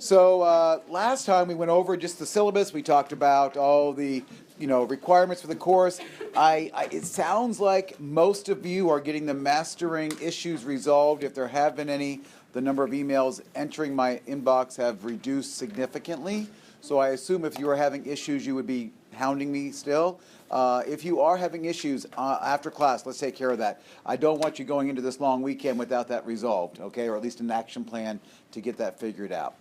So last time we went over just the syllabus. We talked about all the requirements for the course. It sounds like most of you are getting the mastering issues resolved. If there have been any, the number of emails entering my inbox have reduced significantly. So I assume if you are having issues, you would be hounding me still. If you are having issues after class, let's take care of that. I don't want you going into this long weekend without that resolved, okay, or at least an action plan to get that figured out.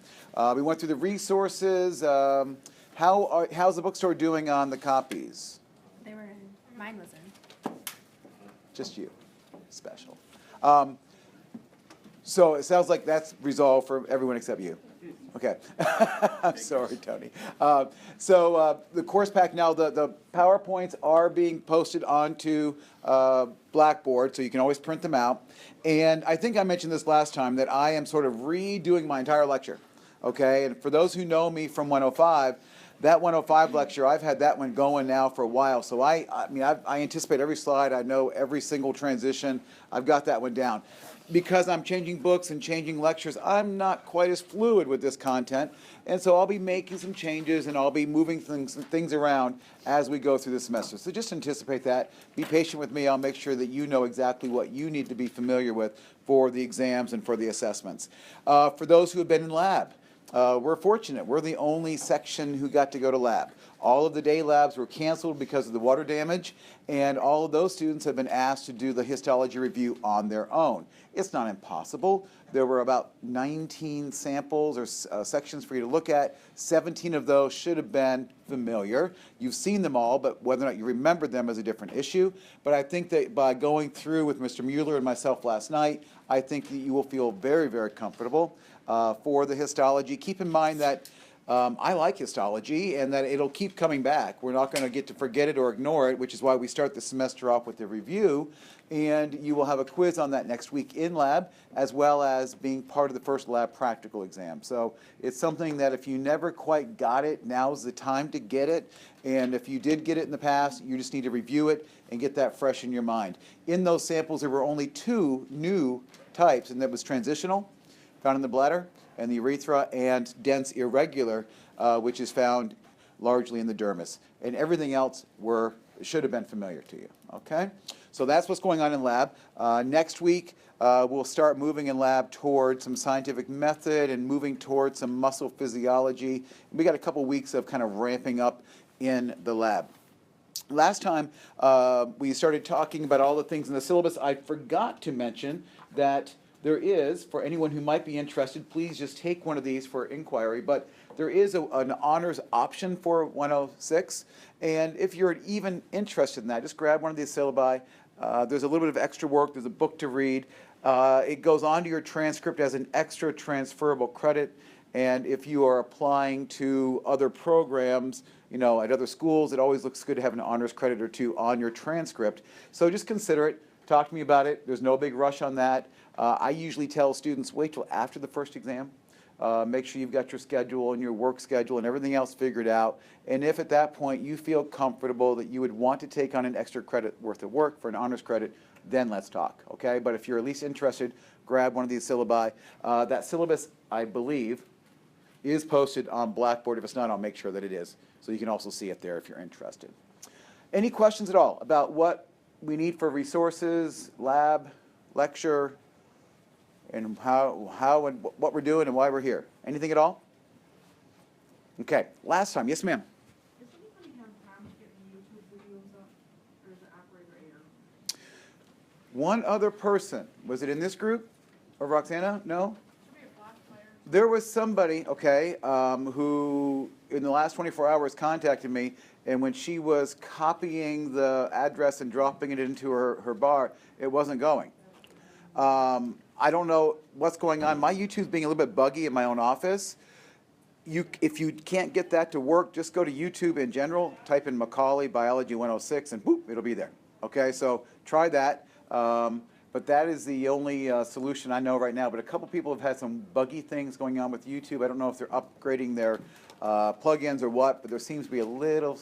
We went through the resources. How's the bookstore doing on the copies? They were in. Mine was in. Just you. Special. So it sounds like that's resolved for everyone except you. Okay. I'm sorry, Tony. So the course pack now, the PowerPoints are being posted onto Blackboard, so you can always print them out. And I think I mentioned this last time, that I am sort of redoing my entire lecture. Okay, and for those who know me from 105, that 105 lecture, I've had that one going now for a while. So I anticipate every slide. I know every single transition. I've got that one down. Because I'm changing books and changing lectures, I'm not quite as fluid with this content. And so I'll be making some changes and I'll be moving things around as we go through the semester. So just anticipate that. Be patient with me. I'll make sure that you know exactly what you need to be familiar with for the exams and for the assessments. For those who have been in lab, we're fortunate. We're the only section who got to go to lab. All of the day labs were canceled because of the water damage, and all of those students have been asked to do the histology review on their own. It's not impossible. There were about 19 samples or sections for you to look at. 17 of those should have been familiar. You've seen them all, but whether or not you remember them is a different issue. But I think that by going through with Mr. Mueller and myself last night, I think that you will feel very, very comfortable for the histology. Keep in mind that I like histology and that it'll keep coming back. We're not going to get to forget it or ignore it, which is why we start the semester off with a review. And you will have a quiz on that next week in lab, as well as being part of the first lab practical exam. So it's something that if you never quite got it, now's the time to get it. And if you did get it in the past, you just need to review it and get that fresh in your mind. In those samples, there were only 2 new types, and that was transitional, found in the bladder, and the urethra, and dense irregular, which is found largely in the dermis. And everything else should have been familiar to you, okay? So that's what's going on in lab. Next week, we'll start moving in lab towards some scientific method and moving towards some muscle physiology. We got a couple weeks of kind of ramping up in the lab. Last time, we started talking about all the things in the syllabus. I forgot to mention that there is, for anyone who might be interested, please just take one of these for inquiry, but there is an honors option for 106, and if you're even interested in that, just grab one of these syllabi. There's a little bit of extra work, there's a book to read. It goes onto your transcript as an extra transferable credit, and if you are applying to other programs, at other schools, it always looks good to have an honors credit or 2 on your transcript. So just consider it. Talk to me about it. There's no big rush on that. I usually tell students, wait till after the first exam. Make sure you've got your schedule and your work schedule and everything else figured out. And if at that point you feel comfortable that you would want to take on an extra credit worth of work for an honors credit, then let's talk, okay? But if you're at least interested, grab one of these syllabi. That syllabus, I believe, is posted on Blackboard. If it's not, I'll make sure that it is. So you can also see it there if you're interested. Any questions at all about what we need for resources, lab, lecture, and how and what we're doing and why we're here? Anything at all? Okay, last time. Yes, ma'am. Does anybody have problems getting YouTube videos up, or is the operator error? One other person. Was it in this group? Or Roxana? No? There was somebody, okay, who in the last 24 hours contacted me, and when she was copying the address and dropping it into her bar, it wasn't going. I don't know what's going on. My YouTube's being a little bit buggy in my own office. If you can't get that to work, just go to YouTube in general, type in Macauley Biology 106, and boop, it'll be there. Okay, so try that. But that is the only solution I know right now. But a couple people have had some buggy things going on with YouTube. I don't know if they're upgrading their plugins or what, but there seems to be a little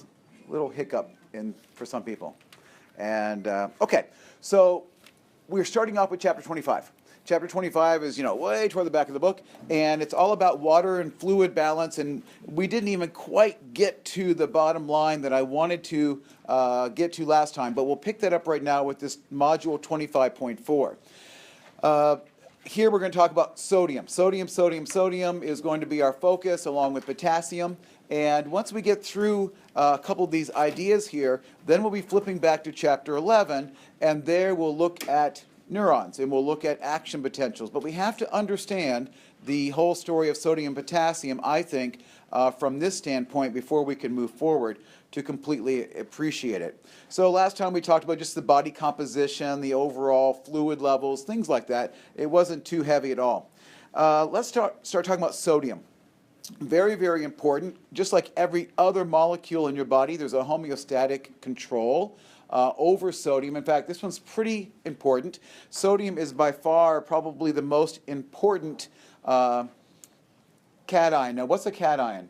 hiccup for some people. And okay, so we're starting off with Chapter 25. Chapter 25 is, way toward the back of the book, and it's all about water and fluid balance, and we didn't even quite get to the bottom line that I wanted to get to last time, but we'll pick that up right now with this module 25.4. Here we're going to talk about sodium. Sodium is going to be our focus along with potassium. And once we get through a couple of these ideas here, then we'll be flipping back to chapter 11, and there we'll look at neurons and we'll look at action potentials. But we have to understand the whole story of sodium and potassium, I think, from this standpoint before we can move forward to completely appreciate it. So last time we talked about just the body composition, the overall fluid levels, things like that. It wasn't too heavy at all. Let's start talking about sodium. Very, very important. Just like every other molecule in your body, there's a homeostatic control over sodium. In fact, this one's pretty important. Sodium is by far probably the most important cation. Now, what's a cation?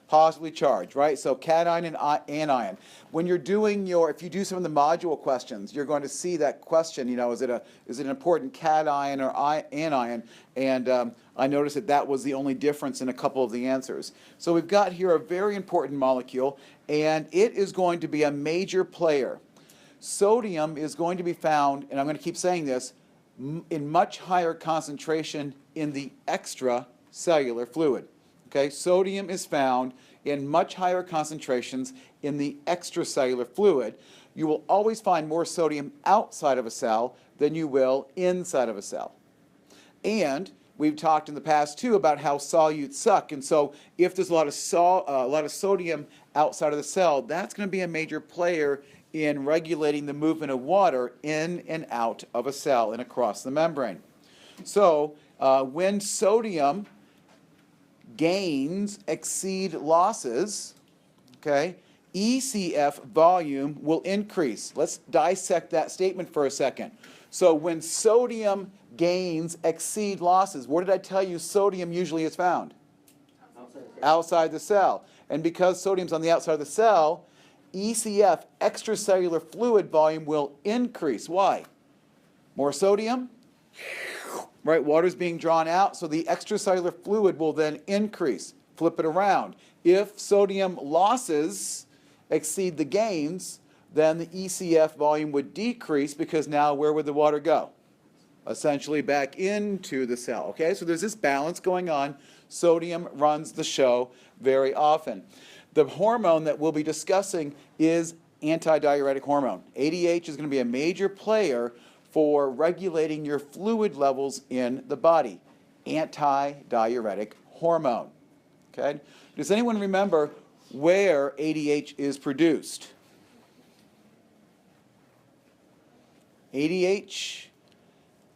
Positively charged, right? So cation and anion. When you're doing if you do some of the module questions, you're going to see that question, is it an important cation or anion? And I noticed that was the only difference in a couple of the answers. So we've got here a very important molecule, and it is going to be a major player. Sodium is going to be found, and I'm going to keep saying this, in much higher concentration in the extracellular fluid. Okay, sodium is found in much higher concentrations in the extracellular fluid. You will always find more sodium outside of a cell than you will inside of a cell. And we've talked in the past too about how solutes suck, and so if there's a lot of sodium outside of the cell, that's going to be a major player in regulating the movement of water in and out of a cell and across the membrane. So when sodium gains exceed losses, okay, ECF volume will increase. Let's dissect that statement for a second. So when sodium gains exceed losses, where did I tell you sodium usually is found? Outside the cell. And because sodium's on the outside of the cell, ECF, extracellular fluid volume, will increase. Why? More sodium? Right, water's being drawn out, so the extracellular fluid will then increase. Flip it around. If sodium losses exceed the gains, then the ECF volume would decrease, because now where would the water go? Essentially back into the cell. Okay, so there's this balance going on. Sodium runs the show very often. The hormone that we'll be discussing is antidiuretic hormone. ADH is going to be a major player for regulating your fluid levels in the body. Antidiuretic hormone. Okay? Does anyone remember where ADH is produced? ADH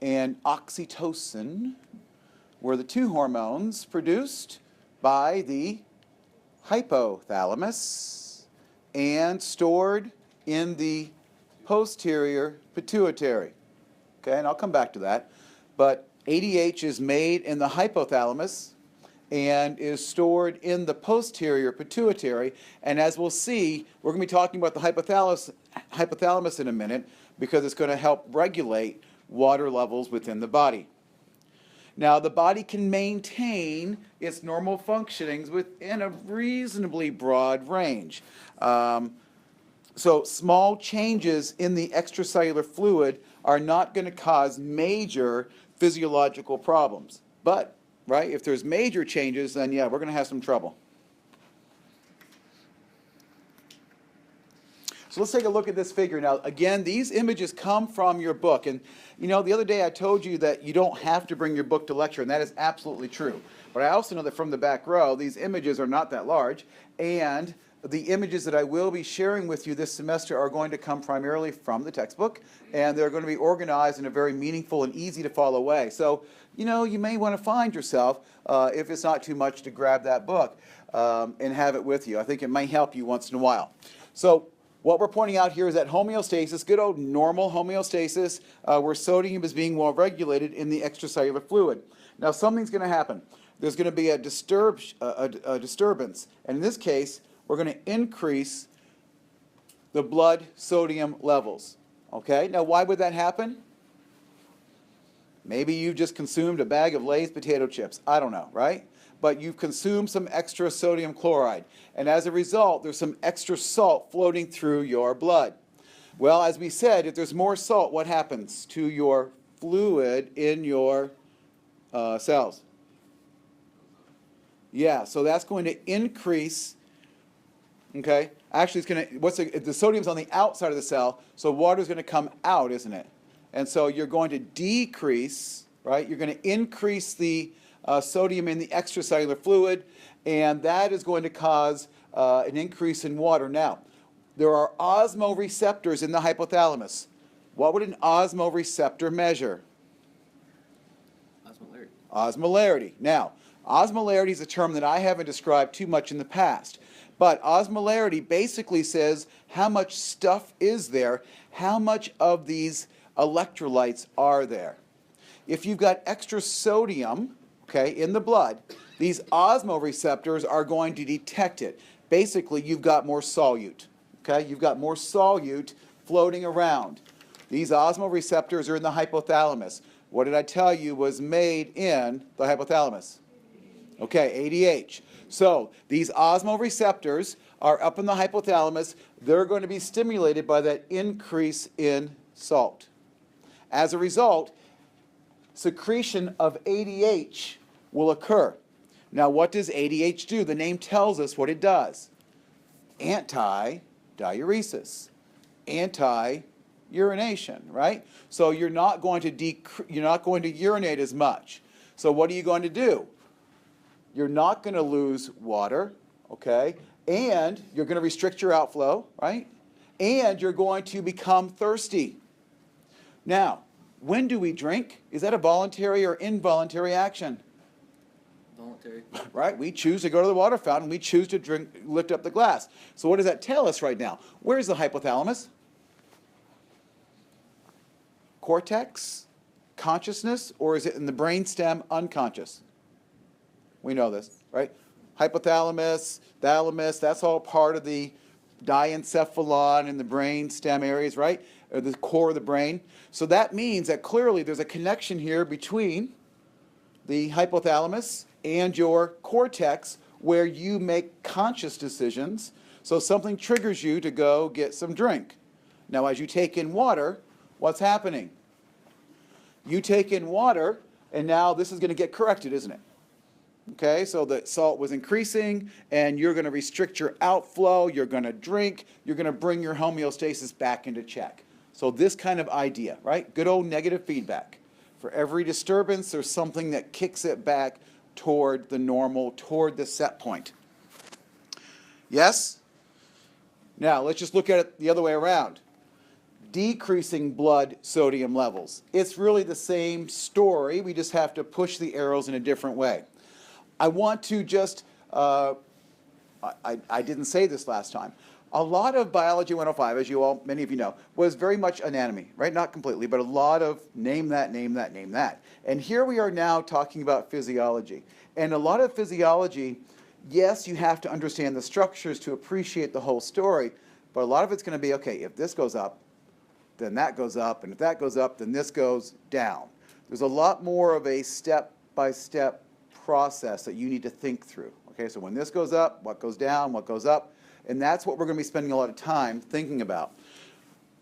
and oxytocin were the two hormones produced by the hypothalamus and stored in the posterior pituitary. Okay, and I'll come back to that. But ADH is made in the hypothalamus and is stored in the posterior pituitary. And as we'll see, we're going to be talking about the hypothalamus in a minute, because it's going to help regulate water levels within the body. Now, the body can maintain its normal functionings within a reasonably broad range. So small changes in the extracellular fluid are not going to cause major physiological problems. But, right, if there's major changes, then yeah, we're going to have some trouble. So let's take a look at this figure. Now, again, these images come from your book. And, the other day I told you that you don't have to bring your book to lecture, and that is absolutely true. But I also know that from the back row, these images are not that large, and the images that I will be sharing with you this semester are going to come primarily from the textbook, and they're going to be organized in a very meaningful and easy to follow way. So, you may want to find yourself, if it's not too much, to grab that book and have it with you. I think it may help you once in a while. So what we're pointing out here is that homeostasis, good old normal homeostasis, where sodium is being well regulated in the extracellular fluid. Now something's going to happen. There's going to be a disturbance, and in this case, we're going to increase the blood sodium levels. Okay, now why would that happen? Maybe you just consumed a bag of Lay's potato chips. I don't know, right? But you've consumed some extra sodium chloride. And as a result, there's some extra salt floating through your blood. Well, as we said, if there's more salt, what happens to your fluid in your cells? Yeah, so that's going to increase, okay? Actually, it's going to, the sodium's on the outside of the cell, so water's going to come out, isn't it? And so you're going to decrease, right? You're going to increase the sodium in the extracellular fluid, and that is going to cause an increase in water. Now, there are osmoreceptors in the hypothalamus. What would an osmoreceptor measure? Osmolarity. Osmolarity. Now, osmolarity is a term that I haven't described too much in the past. But osmolarity basically says how much stuff is there, how much of these electrolytes are there. If you've got extra sodium, okay, in the blood, these osmoreceptors are going to detect it. Basically, you've got more solute. Okay, you've got more solute floating around. These osmoreceptors are in the hypothalamus. What did I tell you was made in the hypothalamus? Okay, ADH. So these osmoreceptors are up in the hypothalamus. They're going to be stimulated by that increase in salt. As a result, secretion of ADH will occur. Now, what does ADH do? The name tells us what it does. Anti-diuresis, anti-urination, right? So you're not going to urinate as much. So what are you going to do? You're not going to lose water, okay? And you're going to restrict your outflow, right? And you're going to become thirsty. Now, when do we drink? Is that a voluntary or involuntary action? Voluntary. Right? We choose to go to the water fountain. We choose to drink, lift up the glass. So what does that tell us right now? Where's the hypothalamus? Cortex? Consciousness? Or is it in the brainstem unconscious? We know this, right? Hypothalamus, thalamus, that's all part of the diencephalon in the brain stem areas, right? Or the core of the brain. So that means that clearly there's a connection here between the hypothalamus and your cortex where you make conscious decisions. So something triggers you to go get some drink. Now, as you take in water, what's happening? You take in water, and now this is going to get corrected, isn't it? Okay, so the salt was increasing, and you're going to restrict your outflow, you're going to drink, you're going to bring your homeostasis back into check. So this kind of idea, right? Good old negative feedback. For every disturbance, there's something that kicks it back toward the normal, toward the set point. Yes? Now, let's just look at it the other way around. Decreasing blood sodium levels. It's really the same story. We just have to push the arrows in a different way. I want to just, I didn't say this last time. A lot of Biology 105, as you all, many of you know, was very much anatomy, right? Not completely, but a lot of name that, name that, name that. And here we are now talking about physiology. And a lot of physiology, yes, you have to understand the structures to appreciate the whole story, but a lot of it's going to be, okay, if this goes up, then that goes up, and if that goes up, then this goes down. There's a lot more of a step-by-step process that you need to think through. Okay, so when this goes up, what goes down, what goes up, and that's what we're going to be spending a lot of time thinking about.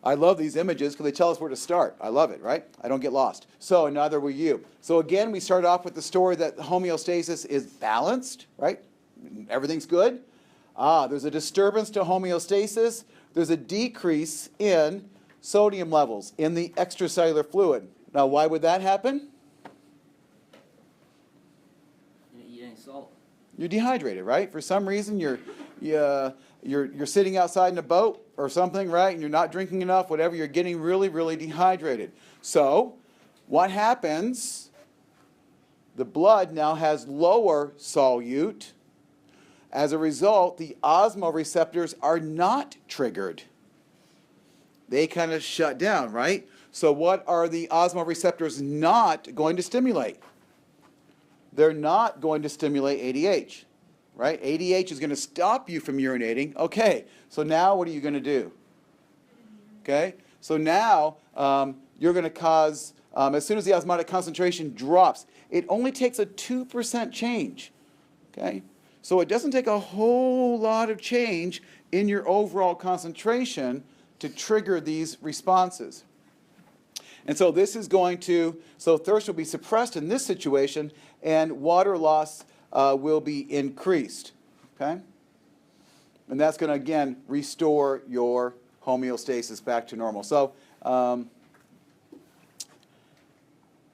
I love these images because they tell us where to start. I love it, right? I don't get lost. So, and neither will you. So again, we start off with the story that homeostasis is balanced, right? Everything's good. There's a disturbance to homeostasis. There's a decrease in sodium levels in the extracellular fluid. Now, why would that happen? You didn't eat any salt. You're dehydrated, right? For some reason, you're sitting outside in a boat or something, right? And you're not drinking enough, whatever. You're getting really, really dehydrated. So, what happens? The blood now has lower solute. As a result, the osmoreceptors are not triggered. They kind of shut down, right? So what are the osmoreceptors not going to stimulate? They're not going to stimulate ADH, right? ADH is going to stop you from urinating. Okay, so now what are you going to do? Okay, so now you're going to cause as soon as the osmotic concentration drops, it only takes a 2% change. Okay? So it doesn't take a whole lot of change in your overall concentration to trigger these responses. And so this is going to, so thirst will be suppressed in this situation, and water loss will be increased. Okay? And that's going to, again, restore your homeostasis back to normal. So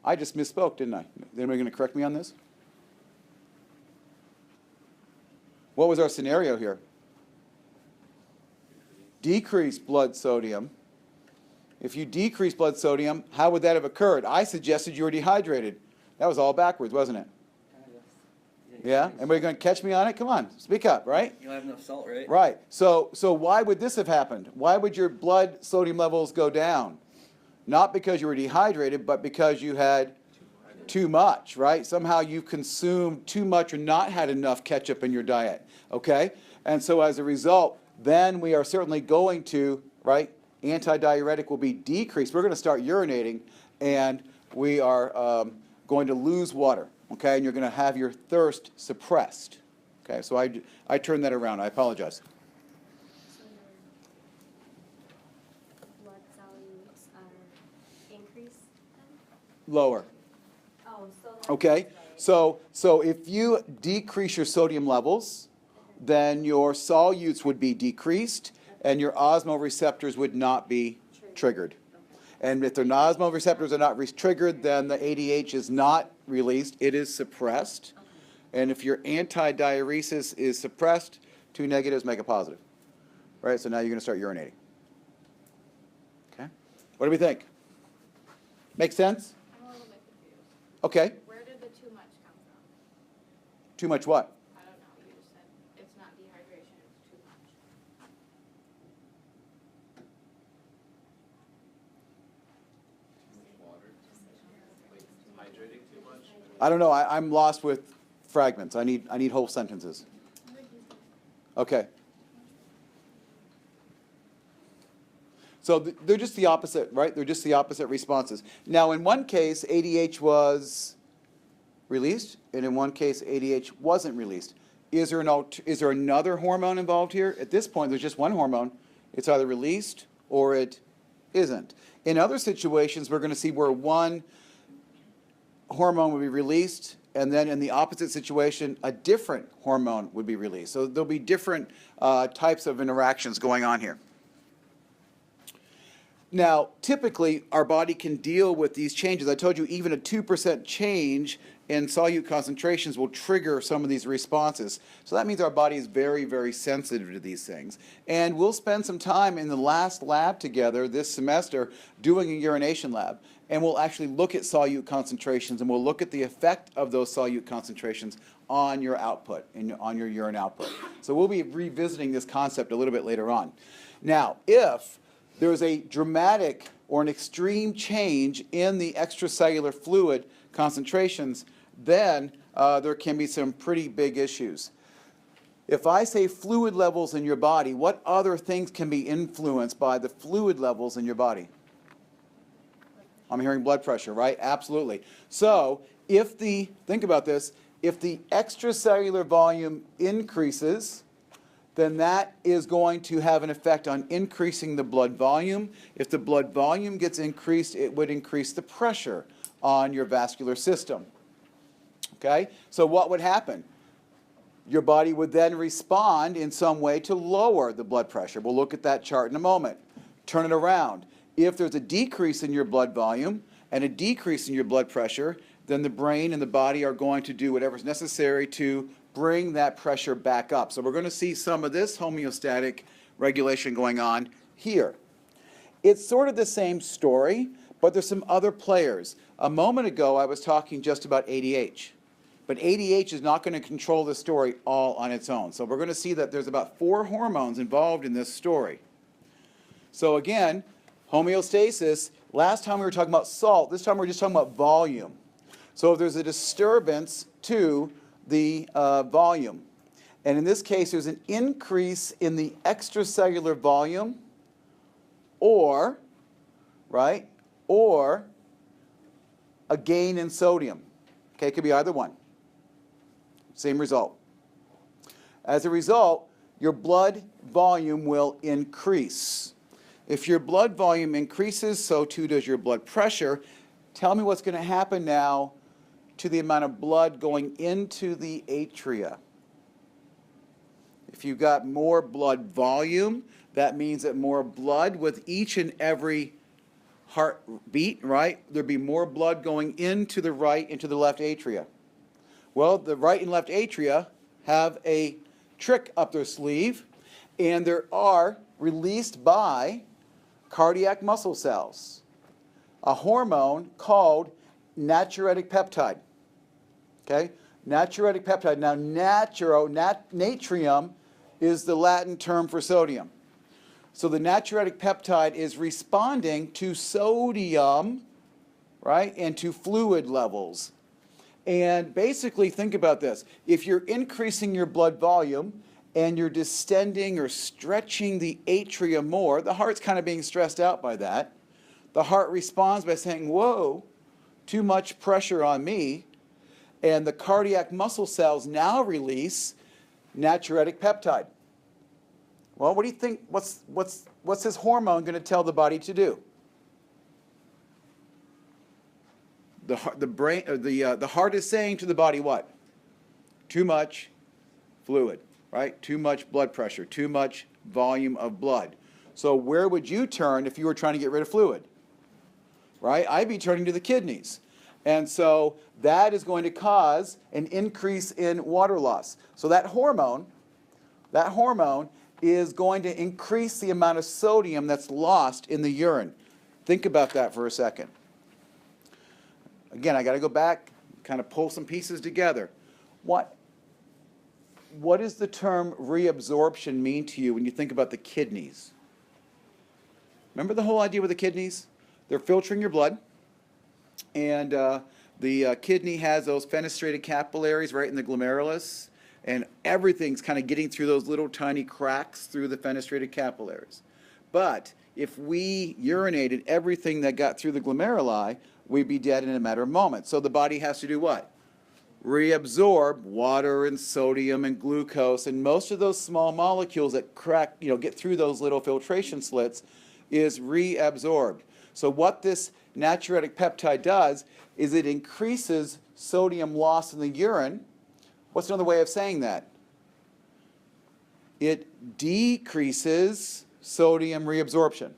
I just misspoke, didn't I? Is anybody going to correct me on this? What was our scenario here? Decrease blood sodium. If you decrease blood sodium, how would that have occurred? I suggested you were dehydrated. That was all backwards, wasn't it? Yeah? Anybody going to catch me on it? Come on, speak up, right? You don't have enough salt, right? Right. So why would this have happened? Why would your blood sodium levels go down? Not because you were dehydrated, but because you had too much, right? Somehow you consumed too much or not had enough ketchup in your diet, okay? And so as a result, then we are certainly going to, right, antidiuretic will be decreased. We're going to start urinating, and we are going to lose water, okay? And you're going to have your thirst suppressed, okay? So I turned that around. I apologize. So your blood solutes are increased then? Lower. Oh, so that's Okay, right. so if you decrease your sodium levels, then your solutes would be decreased, and your osmoreceptors would not be triggered. And if their osmoreceptors are not triggered, then the ADH is not released; it is suppressed. And if your antidiuresis is suppressed, 2 negatives make a positive. Right. So now you're going to start urinating. Okay. What do we think? Make sense? I'm a little bit confused. Okay. Where did the too much come from? Too much what? I don't know. You just said it's not dehydration, it's too much. Hydrating too much? I don't know. I'm lost with fragments. I need whole sentences. Okay. So they're just the opposite, right? They're just the opposite responses. Now, in one case, ADH was released, and in one case, ADH wasn't released. Is there another hormone involved here? At this point, there's just one hormone. It's either released or it isn't. In other situations, we're going to see where one hormone would be released, and then in the opposite situation, a different hormone would be released. So there'll be different types of interactions going on here. Now, typically, our body can deal with these changes. I told you even a 2% change in solute concentrations will trigger some of these responses. So that means our body is very, very sensitive to these things. And we'll spend some time in the last lab together this semester doing a urination lab. And we'll actually look at solute concentrations, and we'll look at the effect of those solute concentrations on your output, on your urine output. So we'll be revisiting this concept a little bit later on. Now, if there is a dramatic or an extreme change in the extracellular fluid concentrations, then there can be some pretty big issues. If I say fluid levels in your body, what other things can be influenced by the fluid levels in your body? I'm hearing blood pressure, right? Absolutely. So think about this, if the extracellular volume increases, then that is going to have an effect on increasing the blood volume. If the blood volume gets increased, it would increase the pressure on your vascular system. Okay? So what would happen? Your body would then respond in some way to lower the blood pressure. We'll look at that chart in a moment. Turn it around. If there's a decrease in your blood volume and a decrease in your blood pressure, then the brain and the body are going to do whatever's necessary to bring that pressure back up. So we're going to see some of this homeostatic regulation going on here. It's sort of the same story, but there's some other players. A moment ago, I was talking just about ADH. But ADH is not going to control the story all on its own. So we're going to see that there's about 4 hormones involved in this story. So again, homeostasis, last time we were talking about salt, this time we're just talking about volume. So if there's a disturbance to the volume, and in this case there's an increase in the extracellular volume, or a gain in sodium. Okay, it could be either one. Same result. As a result, your blood volume will increase. If your blood volume increases, so too does your blood pressure. Tell me what's going to happen now to the amount of blood going into the atria. If you've got more blood volume, that means that more blood with each and every heartbeat, right? There'd be more blood going into the right, into the left atria. Well, the right and left atria have a trick up their sleeve, and there are released by cardiac muscle cells a hormone called natriuretic peptide. Okay? Natriuretic peptide. Now, natrium is the Latin term for sodium. So the natriuretic peptide is responding to sodium, right, and to fluid levels. And basically, think about this. If you're increasing your blood volume and you're distending or stretching the atria more, the heart's kind of being stressed out by that. The heart responds by saying, whoa, too much pressure on me. And the cardiac muscle cells now release natriuretic peptide. Well, what do you think? What's this hormone going to tell the body to do? The heart is saying to the body what? Too much fluid, right? Too much blood pressure, too much volume of blood. So where would you turn if you were trying to get rid of fluid? Right? I'd be turning to the kidneys. And so that is going to cause an increase in water loss. So that hormone is going to increase the amount of sodium that's lost in the urine. Think about that for a second. Again, I got to go back, kind of pull some pieces together. What does the term reabsorption mean to you when you think about the kidneys? Remember the whole idea with the kidneys? They're filtering your blood, and the kidney has those fenestrated capillaries right in the glomerulus, and everything's kind of getting through those little tiny cracks through the fenestrated capillaries. But if we urinated everything that got through the glomeruli, we'd be dead in a matter of moments. So the body has to do what? Reabsorb water and sodium and glucose, and most of those small molecules that crack, get through those little filtration slits is reabsorbed. So what this natriuretic peptide does is it increases sodium loss in the urine. What's another way of saying that? It decreases sodium reabsorption.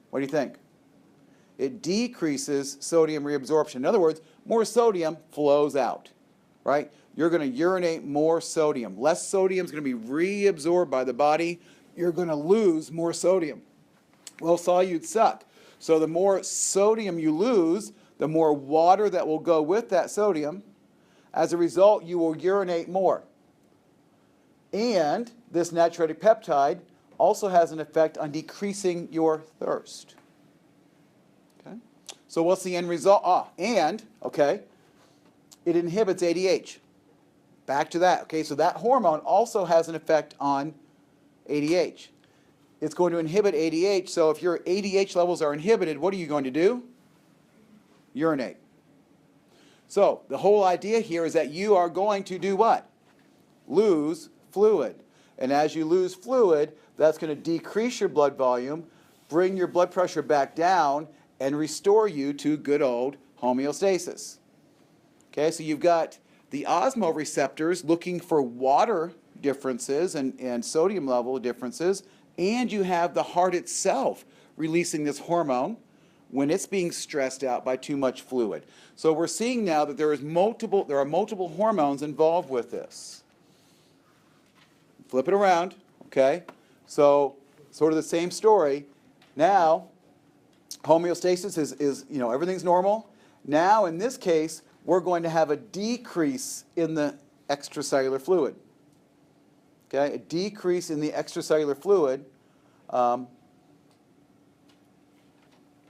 What do you think? It decreases sodium reabsorption. In other words, more sodium flows out, right? You're going to urinate more sodium. Less sodium is going to be reabsorbed by the body. You're going to lose more sodium. Well, saw you'd suck. So the more sodium you lose, the more water that will go with that sodium. As a result, you will urinate more. And this natriuretic peptide also has an effect on decreasing your thirst. Okay? So what's the end result? It inhibits ADH. Back to that. Okay, so that hormone also has an effect on ADH. It's going to inhibit ADH, so if your ADH levels are inhibited, what are you going to do? Urinate. So the whole idea here is that you are going to do what? Lose fluid. And as you lose fluid, that's going to decrease your blood volume, bring your blood pressure back down, and restore you to good old homeostasis. Okay, so you've got the osmoreceptors looking for water differences and sodium level differences, and you have the heart itself releasing this hormone when it's being stressed out by too much fluid. So we're seeing now that there are multiple hormones involved with this. Flip it around, okay? So sort of the same story. Now, homeostasis is everything's normal. Now, in this case, we're going to have a decrease in the extracellular fluid. Okay, a decrease in the extracellular fluid,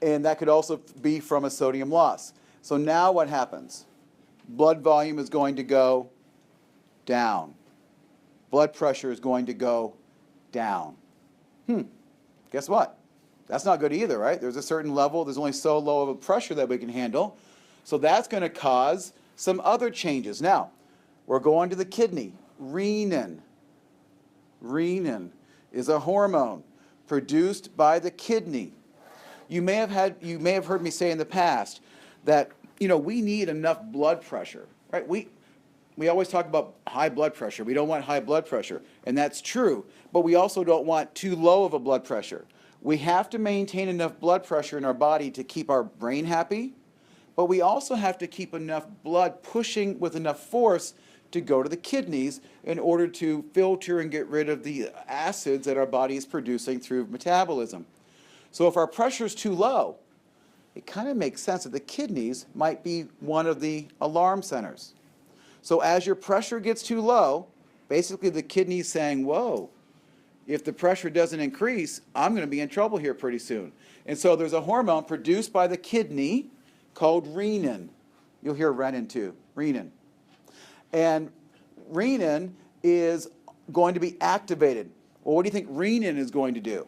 and that could also be from a sodium loss. So now what happens? Blood volume is going to go down. Blood pressure is going to go down. Guess what? That's not good either, right? There's a certain level, there's only so low of a pressure that we can handle. So that's going to cause some other changes. Now, we're going to the kidney. Renin. Renin is a hormone produced by the kidney. You may have heard me say in the past that, we need enough blood pressure, right? We always talk about high blood pressure. We don't want high blood pressure, and that's true. But we also don't want too low of a blood pressure. We have to maintain enough blood pressure in our body to keep our brain happy, but we also have to keep enough blood pushing with enough force to go to the kidneys in order to filter and get rid of the acids that our body is producing through metabolism. So if our pressure is too low, it kind of makes sense that the kidneys might be one of the alarm centers. So as your pressure gets too low, basically the kidney's saying, whoa, if the pressure doesn't increase, I'm going to be in trouble here pretty soon. And so there's a hormone produced by the kidney called renin. You'll hear renin too, renin. And renin is going to be activated. Well, what do you think renin is going to do?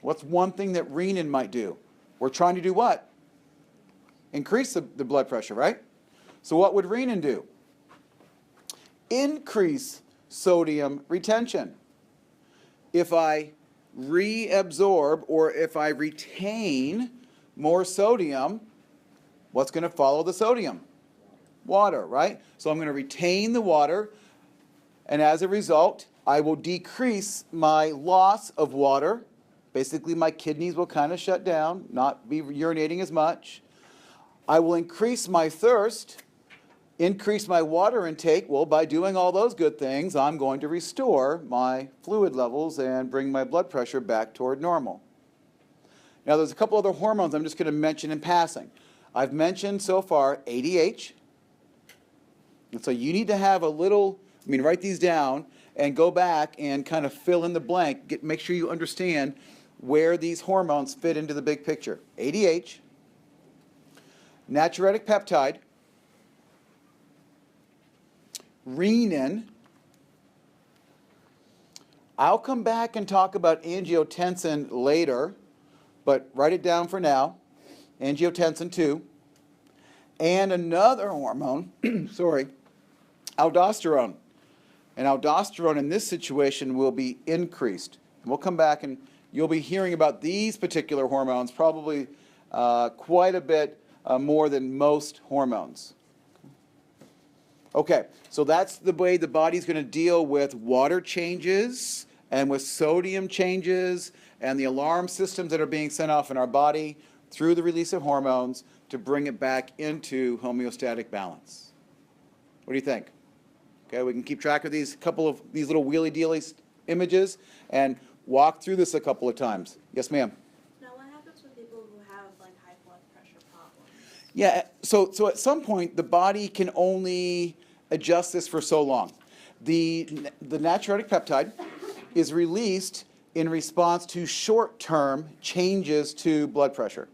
What's one thing that renin might do? We're trying to do what? Increase the blood pressure, right? So what would renin do? Increase sodium retention. If I reabsorb or if I retain more sodium, what's going to follow the sodium? Water, right? So I'm going to retain the water, and as a result, I will decrease my loss of water. Basically, my kidneys will kind of shut down, not be urinating as much. I will increase my thirst, increase my water intake. Well, by doing all those good things, I'm going to restore my fluid levels and bring my blood pressure back toward normal. Now, there's a couple other hormones I'm just going to mention in passing. I've mentioned so far ADH. And so you need to have a little, write these down and go back and kind of fill in the blank. Make sure you understand where these hormones fit into the big picture. ADH, natriuretic peptide, renin. I'll come back and talk about angiotensin later, but write it down for now. Angiotensin 2. And another hormone, aldosterone. And aldosterone in this situation will be increased. And we'll come back and you'll be hearing about these particular hormones probably quite a bit more than most hormones. Okay, so that's the way the body's going to deal with water changes and with sodium changes and the alarm systems that are being sent off in our body through the release of hormones to bring it back into homeostatic balance. What do you think? Okay, we can keep track of these little wheelie-dealy images and walk through this a couple of times. Yes, ma'am? Now, what happens with people who have high blood pressure problems? Yeah, so at some point the body can only adjust this for so long. The natriuretic peptide is released in response to short-term changes to blood pressure.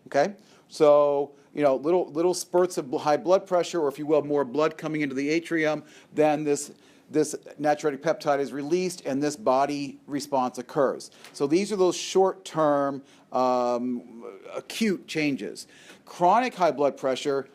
Okay? So, little spurts of high blood pressure, or if you will, more blood coming into the atrium, then this natriuretic peptide is released and this body response occurs. So these are those short-term acute changes. Chronic high blood pressure,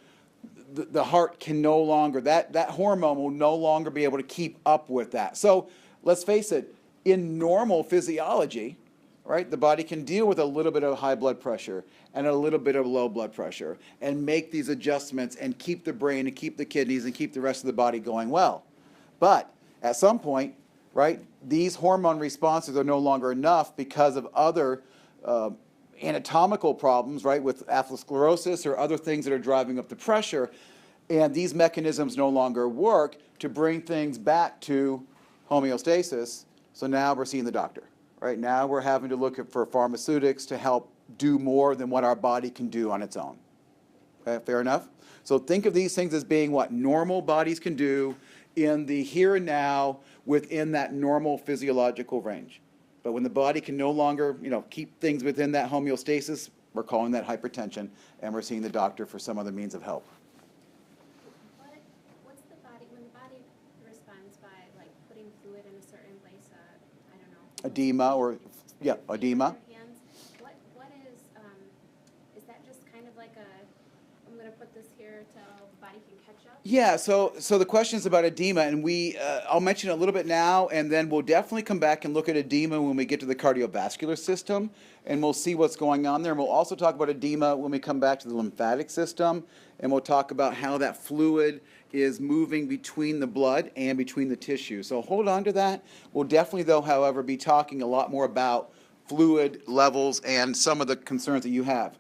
the heart can no longer, that hormone will no longer be able to keep up with that. So let's face it, in normal physiology, right, the body can deal with a little bit of high blood pressure and a little bit of low blood pressure and make these adjustments and keep the brain and keep the kidneys and keep the rest of the body going well. But at some point, right, these hormone responses are no longer enough because of other anatomical problems, right, with atherosclerosis or other things that are driving up the pressure, and these mechanisms no longer work to bring things back to homeostasis. So now we're seeing the doctor. Right now we're having to look for pharmaceutics to help do more than what our body can do on its own. Okay, fair enough? So think of these things as being what normal bodies can do in the here and now within that normal physiological range. But when the body can no longer, keep things within that homeostasis, we're calling that hypertension, and we're seeing the doctor for some other means of help. What's the body, when the body responds by putting fluid in a certain place, I don't know, edema or, yeah, edema. Your hands, what is that just kind of like I'm gonna put this here till the body can catch up? Yeah, so the question is about edema, and I'll mention it a little bit now, and then we'll definitely come back and look at edema when we get to the cardiovascular system, and we'll see what's going on there. And we'll also talk about edema when we come back to the lymphatic system, and we'll talk about how that fluid is moving between the blood and between the tissue. So hold on to that. We'll definitely, though, however, be talking a lot more about fluid levels and some of the concerns that you have.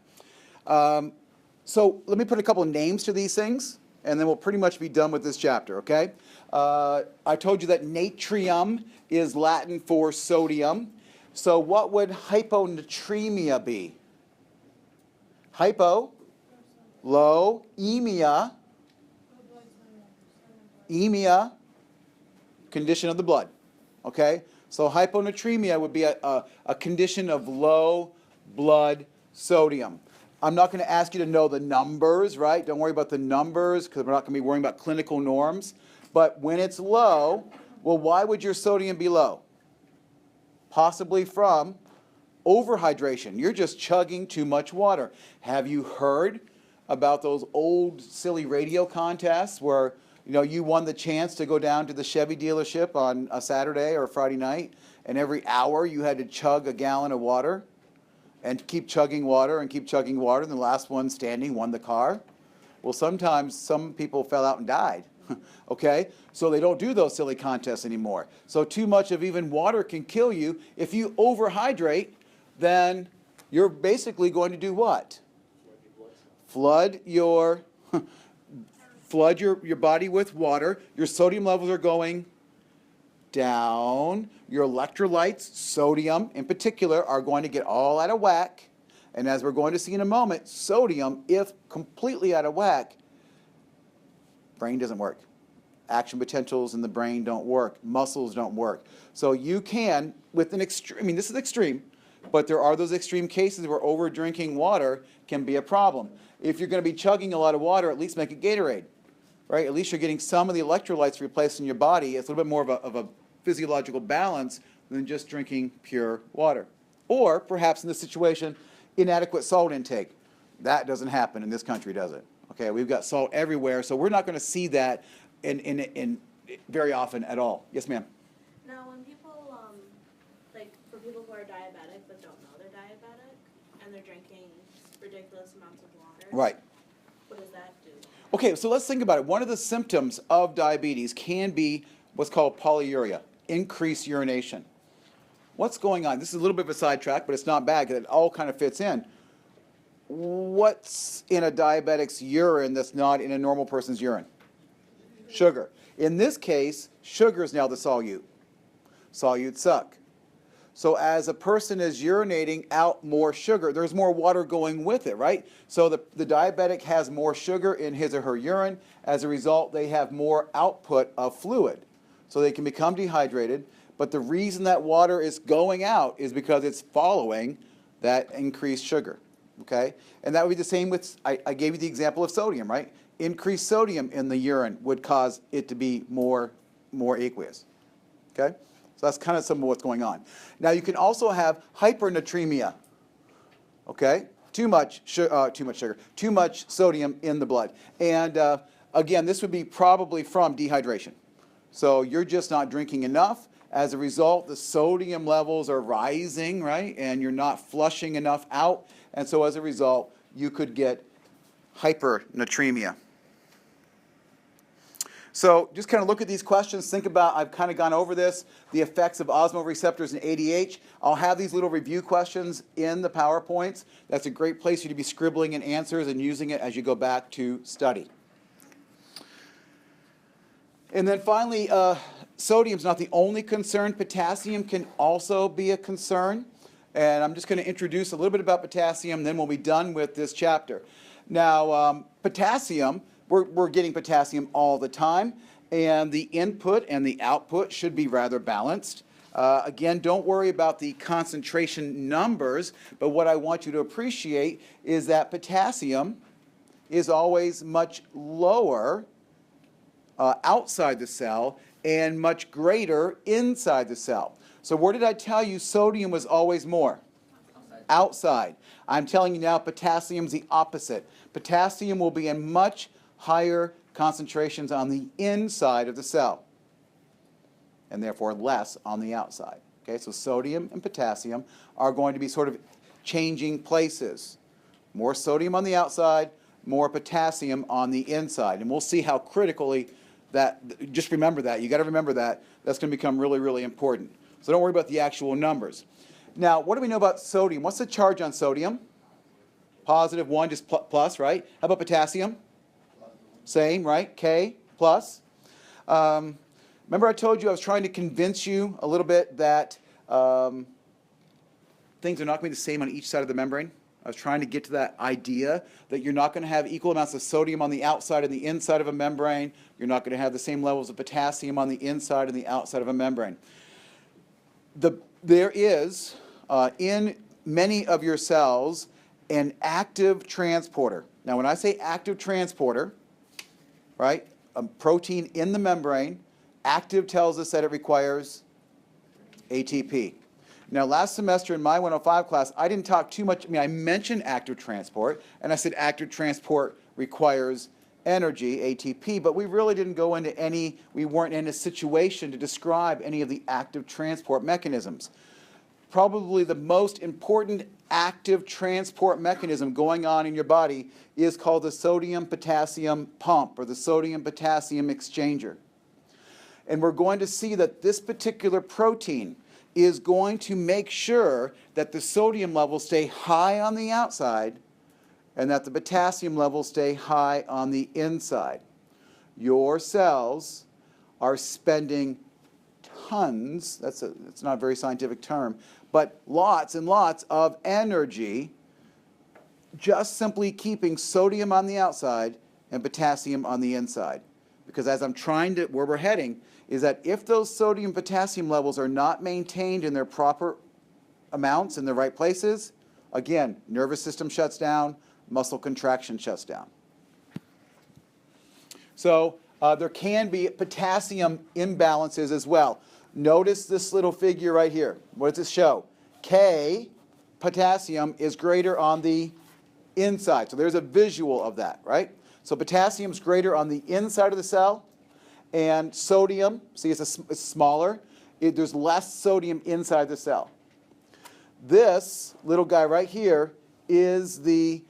So let me put a couple of names to these things, and then we'll pretty much be done with this chapter, okay? I told you that natrium is Latin for sodium. So what would hyponatremia be? Hypo, low, emia, condition of the blood, okay? So hyponatremia would be a condition of low blood sodium. I'm not going to ask you to know the numbers, right? Don't worry about the numbers because we're not going to be worrying about clinical norms. But when it's low, well, why would your sodium be low? Possibly from overhydration. You're just chugging too much water. Have you heard about those old silly radio contests where you won the chance to go down to the Chevy dealership on a Saturday or a Friday night, and every hour you had to chug a gallon of water? And keep chugging water and keep chugging water, and the last one standing won the car? Well, sometimes some people fell out and died, okay? So they don't do those silly contests anymore. So too much of even water can kill you. If you overhydrate, then you're basically going to do what? Flood your body with water. Your sodium levels are going down. Your electrolytes, sodium in particular, are going to get all out of whack. And as we're going to see in a moment, sodium, if completely out of whack, brain doesn't work. Action potentials in the brain don't work. Muscles don't work. So you can, with an extreme, this is extreme, but there are those extreme cases where over drinking water can be a problem. If you're going to be chugging a lot of water, at least make it Gatorade, right? At least you're getting some of the electrolytes replaced in your body. It's a little bit more of a physiological balance than just drinking pure water. Or perhaps in this situation, inadequate salt intake. That doesn't happen in this country, does it? Okay, we've got salt everywhere, so we're not going to see that in very often at all. Yes, ma'am? Now, when people, for people who are diabetic but don't know they're diabetic, and they're drinking ridiculous amounts of water, Right. what does that do? Okay, so let's think about it. One of the symptoms of diabetes can be what's called polyuria, increased urination. What's going on? This is a little bit of a sidetrack, but it's not bad because it all kind of fits in. What's in a diabetic's urine that's not in a normal person's urine? Sugar. In this case, sugar is now the solute. Solutes suck. So as a person is urinating out more sugar, there's more water going with it, right? So the diabetic has more sugar in his or her urine. As a result, they have more output of fluid. So they can become dehydrated. But the reason that water is going out is because it's following that increased sugar, okay? And that would be the same with, I gave you the example of sodium, right? Increased sodium in the urine would cause it to be more aqueous, okay? So that's kind of some of what's going on. Now you can also have hypernatremia, okay? Too much sugar, too much sodium in the blood. And again, this would be probably from dehydration. So you're just not drinking enough. As a result, the sodium levels are rising, right? And you're not flushing enough out. And so as a result, you could get hypernatremia. So just kind of look at these questions. Think about, I've kind of gone over this, the effects of osmoreceptors and ADH. I'll have these little review questions in the PowerPoints. That's a great place for you to be scribbling in answers and using it as you go back to study. And then finally, sodium's not the only concern. Potassium can also be a concern. And I'm just going to introduce a little bit about potassium, then we'll be done with this chapter. Now, potassium, we're getting potassium all the time, and the input and the output should be rather balanced. Again, don't worry about the concentration numbers, but what I want you to appreciate is that potassium is always much lower outside the cell and much greater inside the cell. So where did I tell you sodium was always more? Outside. Outside. I'm telling you now potassium's the opposite. Potassium will be in much higher concentrations on the inside of the cell, and therefore less on the outside. Okay, so sodium and potassium are going to be sort of changing places. More sodium on the outside, more potassium on the inside. And we'll see how critically that, just remember that. You got to remember that. That's going to become really, really important. So don't worry about the actual numbers. Now, what do we know about sodium? What's the charge on sodium? Positive 1, just plus, right? How about potassium? Same, right? K plus. Remember I told you I was trying to convince you a little bit that things are not going to be the same on each side of the membrane? I was trying to get to that idea that you're not going to have equal amounts of sodium on the outside and the inside of a membrane. You're not going to have the same levels of potassium on the inside and the outside of a membrane. There is, in many of your cells, an active transporter. Now, when I say active transporter, right, a protein in the membrane, active tells us that it requires ATP. Now, last semester in my 105 class, I didn't talk too much. I mean, I mentioned active transport, and I said active transport requires energy, ATP, but we really didn't go into any, we weren't in a situation to describe any of the active transport mechanisms. Probably the most important active transport mechanism going on in your body is called the sodium-potassium pump, or the sodium-potassium exchanger. And we're going to see that this particular protein is going to make sure that the sodium levels stay high on the outside and that the potassium levels stay high on the inside. Your cells are spending tons, it's not a very scientific term, but lots and lots of energy just simply keeping sodium on the outside and potassium on the inside. Because as I'm trying to, where we're heading, is that if those sodium potassium levels are not maintained in their proper amounts in the right places, again, nervous system shuts down, muscle contraction shuts down. So there can be potassium imbalances as well. Notice this little figure right here. What does this show? K, potassium, is greater on the inside. So there's a visual of that, right? So potassium is greater on the inside of the cell, and sodium, see it's smaller, there's less sodium inside the cell. This little guy right here is the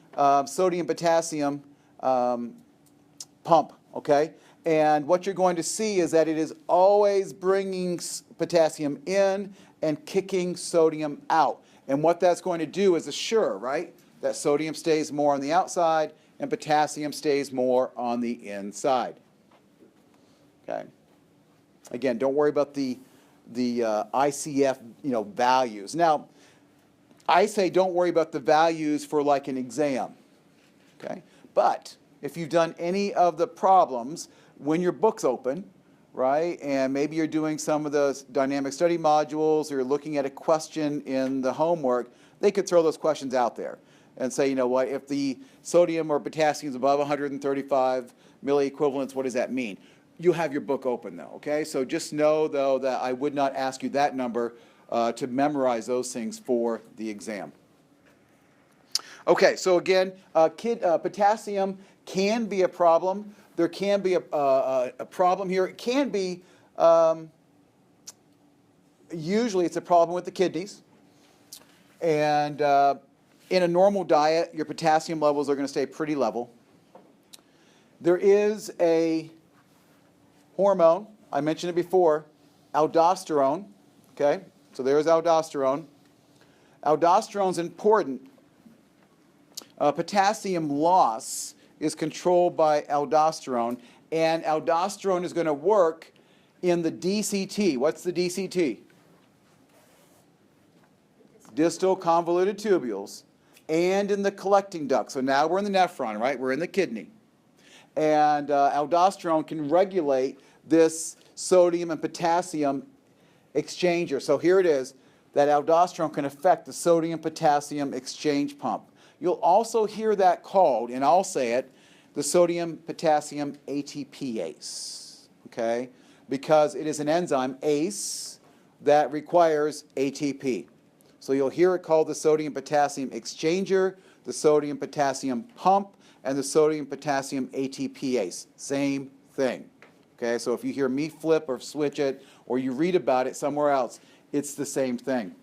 sodium-potassium pump, okay? And what you're going to see is that it is always bringing potassium in and kicking sodium out. And what that's going to do is assure, right, that sodium stays more on the outside and potassium stays more on the inside. Okay. Again, don't worry about the ICF, values. Now, I say don't worry about the values for like an exam. Okay. But if you've done any of the problems when your book's open, right, and maybe you're doing some of the dynamic study modules or you're looking at a question in the homework, they could throw those questions out there and say, you know what, if the sodium or potassium is above 135 milliequivalents, what does that mean? You have your book open though, okay? So just know though that I would not ask you that number to memorize those things for the exam. Okay, so again, potassium can be a problem. There can be a problem here. It can be, usually it's a problem with the kidneys. And in a normal diet, your potassium levels are going to stay pretty level. There is a hormone, I mentioned it before, aldosterone, okay? So there's aldosterone. Aldosterone is important. Potassium loss is controlled by aldosterone, and aldosterone is going to work in the DCT. What's the DCT? Distal convoluted tubules, and in the collecting duct. So now we're in the nephron, right? We're in the kidney. And aldosterone can regulate this sodium and potassium exchanger. So here it is, that aldosterone can affect the sodium-potassium exchange pump. You'll also hear that called, and I'll say it, the sodium-potassium ATPase, okay? Because it is an enzyme, ACE, that requires ATP. So you'll hear it called the sodium-potassium exchanger, the sodium-potassium pump, and the sodium-potassium ATPase. Same thing. Okay, so if you hear me flip or switch it, or you read about it somewhere else, it's the same thing.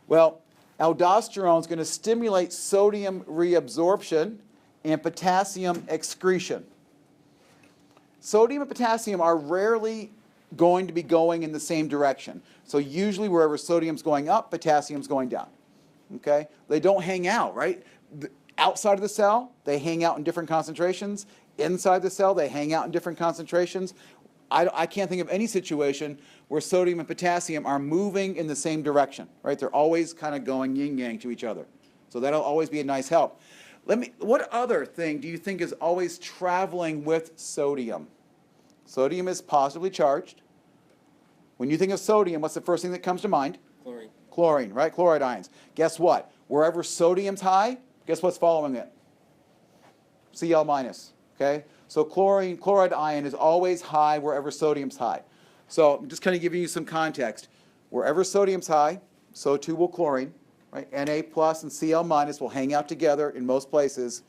Well, aldosterone is going to stimulate sodium reabsorption and potassium excretion. Sodium and potassium are rarely going to be going in the same direction. So usually wherever sodium's going up, potassium's going down. Okay? They don't hang out, right? Outside of the cell, they hang out in different concentrations. Inside the cell, they hang out in different concentrations. I can't think of any situation where sodium and potassium are moving in the same direction, right? They're always kind of going yin-yang to each other. So that'll always be a nice help. What other thing do you think is always traveling with sodium? Sodium is positively charged. When you think of sodium, what's the first thing that comes to mind? Chlorine. Chlorine, right? Chloride ions. Guess what? Wherever sodium's high, guess what's following it? Cl minus, okay? So chloride ion is always high wherever sodium's high. So I'm just kind of giving you some context. Wherever sodium's high, so too will chlorine, right? Na plus and Cl minus will hang out together in most places.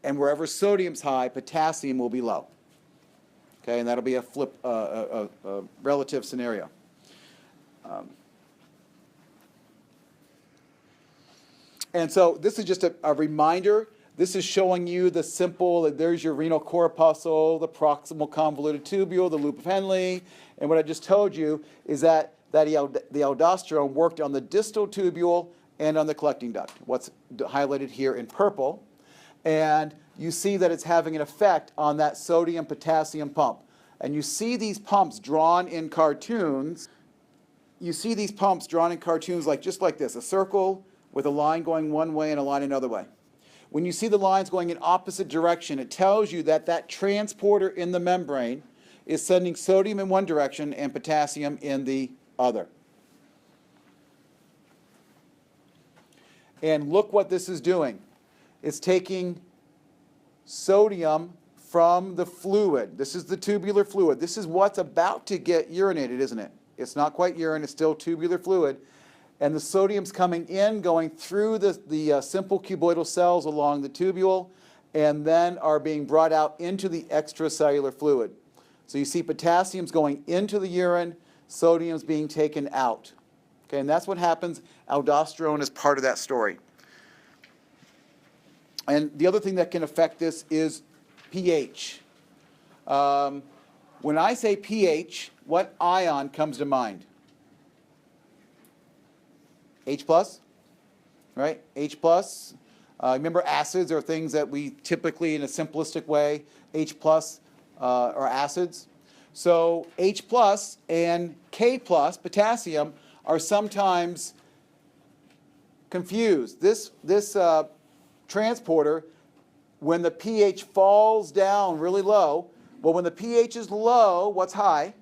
And wherever sodium's high, potassium will be low. Okay, and that'll be a relative scenario. And so this is just a reminder. This is showing you the simple, there's your renal corpuscle, the proximal convoluted tubule, the loop of Henle. And what I just told you is that the aldosterone worked on the distal tubule and on the collecting duct, what's highlighted here in purple. And you see that it's having an effect on that sodium-potassium pump. And you see these pumps drawn in cartoons. You see these pumps drawn in cartoons just like this, a circle with a line going one way and a line another way. When you see the lines going in opposite direction, it tells you that that transporter in the membrane is sending sodium in one direction and potassium in the other. And look what this is doing. It's taking sodium from the fluid. This is the tubular fluid. This is what's about to get urinated, isn't it? It's not quite urine, it's still tubular fluid. And the sodium's coming in, going through the simple cuboidal cells along the tubule, and then are being brought out into the extracellular fluid. So you see potassium's going into the urine, sodium's being taken out. Okay, and that's what happens. Aldosterone is part of that story. And the other thing that can affect this is pH. When I say pH, what ion comes to mind? H plus, right? H plus. Remember, acids are things that we typically, in a simplistic way, H plus are acids. So H plus and K plus, potassium, are sometimes confused. This transporter, when the pH falls down really low, well, when the pH is low, what's high?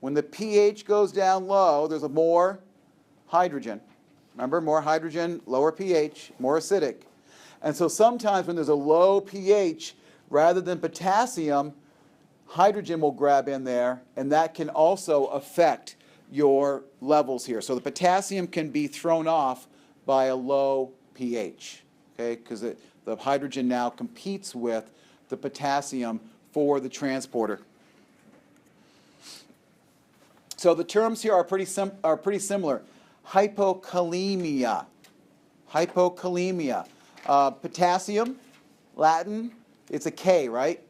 When the pH goes down low, there's more hydrogen. Remember, more hydrogen, lower pH, more acidic. And so sometimes when there's a low pH, rather than potassium, hydrogen will grab in there, and that can also affect your levels here. So the potassium can be thrown off by a low pH, okay, because the hydrogen now competes with the potassium for the transporter. So the terms here are pretty similar. Hypokalemia. Hypokalemia. Potassium, Latin, it's a K, right?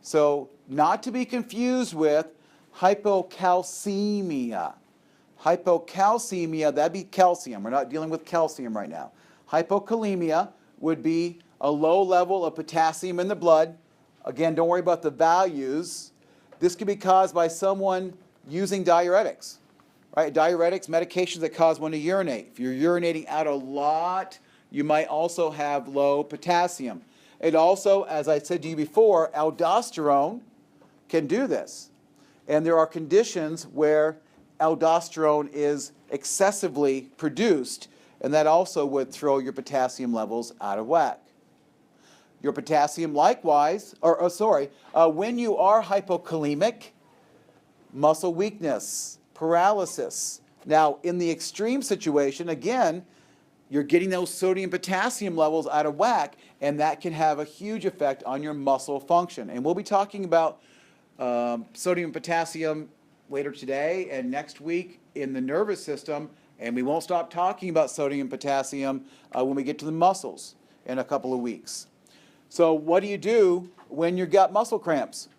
So not to be confused with hypocalcemia. Hypocalcemia, that'd be calcium. We're not dealing with calcium right now. Hypokalemia would be a low level of potassium in the blood. Again, don't worry about the values. This could be caused by someone using diuretics, right? Diuretics, medications that cause one to urinate. If you're urinating out a lot, you might also have low potassium. It also, as I said to you before, aldosterone can do this. And there are conditions where aldosterone is excessively produced, and that also would throw your potassium levels out of whack. Your potassium likewise, when you are hypokalemic, muscle weakness, paralysis. Now, in the extreme situation, again, you're getting those sodium potassium levels out of whack, and that can have a huge effect on your muscle function. And we'll be talking about sodium potassium later today and next week in the nervous system, and we won't stop talking about sodium potassium when we get to the muscles in a couple of weeks. So what do you do when you've got muscle cramps?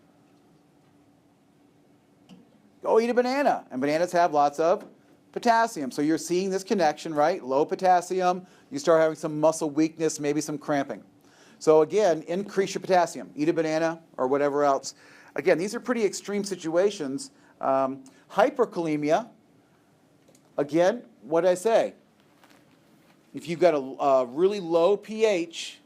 Go eat a banana, and bananas have lots of potassium. So you're seeing this connection, right? Low potassium, you start having some muscle weakness, maybe some cramping. So again, increase your potassium. Eat a banana or whatever else. Again, these are pretty extreme situations. Hyperkalemia, again, what did I say? If you've got a really low pH,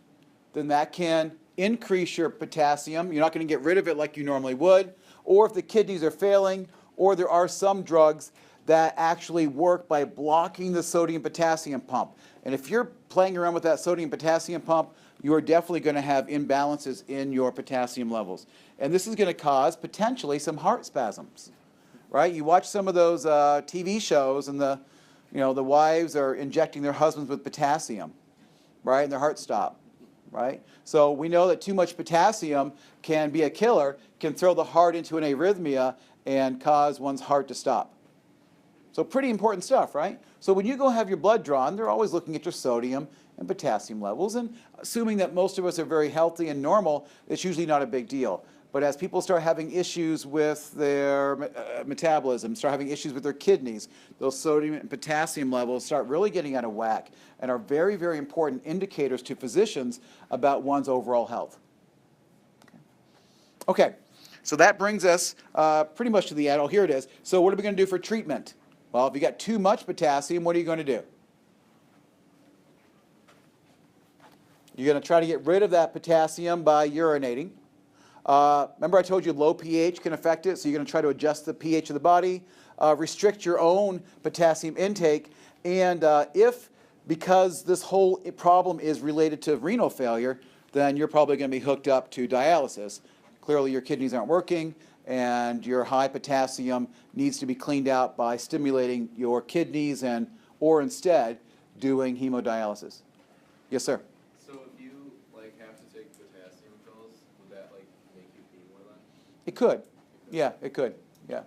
then that can increase your potassium. You're not going to get rid of it like you normally would. Or if the kidneys are failing, or there are some drugs that actually work by blocking the sodium-potassium pump. And if you're playing around with that sodium-potassium pump, you are definitely going to have imbalances in your potassium levels. And this is going to cause potentially some heart spasms, right? You watch some of those TV shows, and the wives are injecting their husbands with potassium, right? And their hearts stop, right? So we know that too much potassium can be a killer, can throw the heart into an arrhythmia and cause one's heart to stop. So pretty important stuff, right? So when you go have your blood drawn, they're always looking at your sodium and potassium levels, and assuming that most of us are very healthy and normal, it's usually not a big deal. But as people start having issues with their metabolism, start having issues with their kidneys, those sodium and potassium levels start really getting out of whack and are very, very important indicators to physicians about one's overall health. Okay, so that brings us pretty much to the end. Oh, here it is. So what are we going to do for treatment? Well, if you got too much potassium, what are you going to do? You're going to try to get rid of that potassium by urinating. Remember I told you low pH can affect it, so you're going to try to adjust the pH of the body, restrict your own potassium intake, and if, because this whole problem is related to renal failure, then you're probably going to be hooked up to dialysis. Clearly your kidneys aren't working, and your high potassium needs to be cleaned out by stimulating your kidneys or instead doing hemodialysis. Yes, sir? So if you have to take potassium pills, would that make you pee more then? It could. Yeah, it could. Yeah.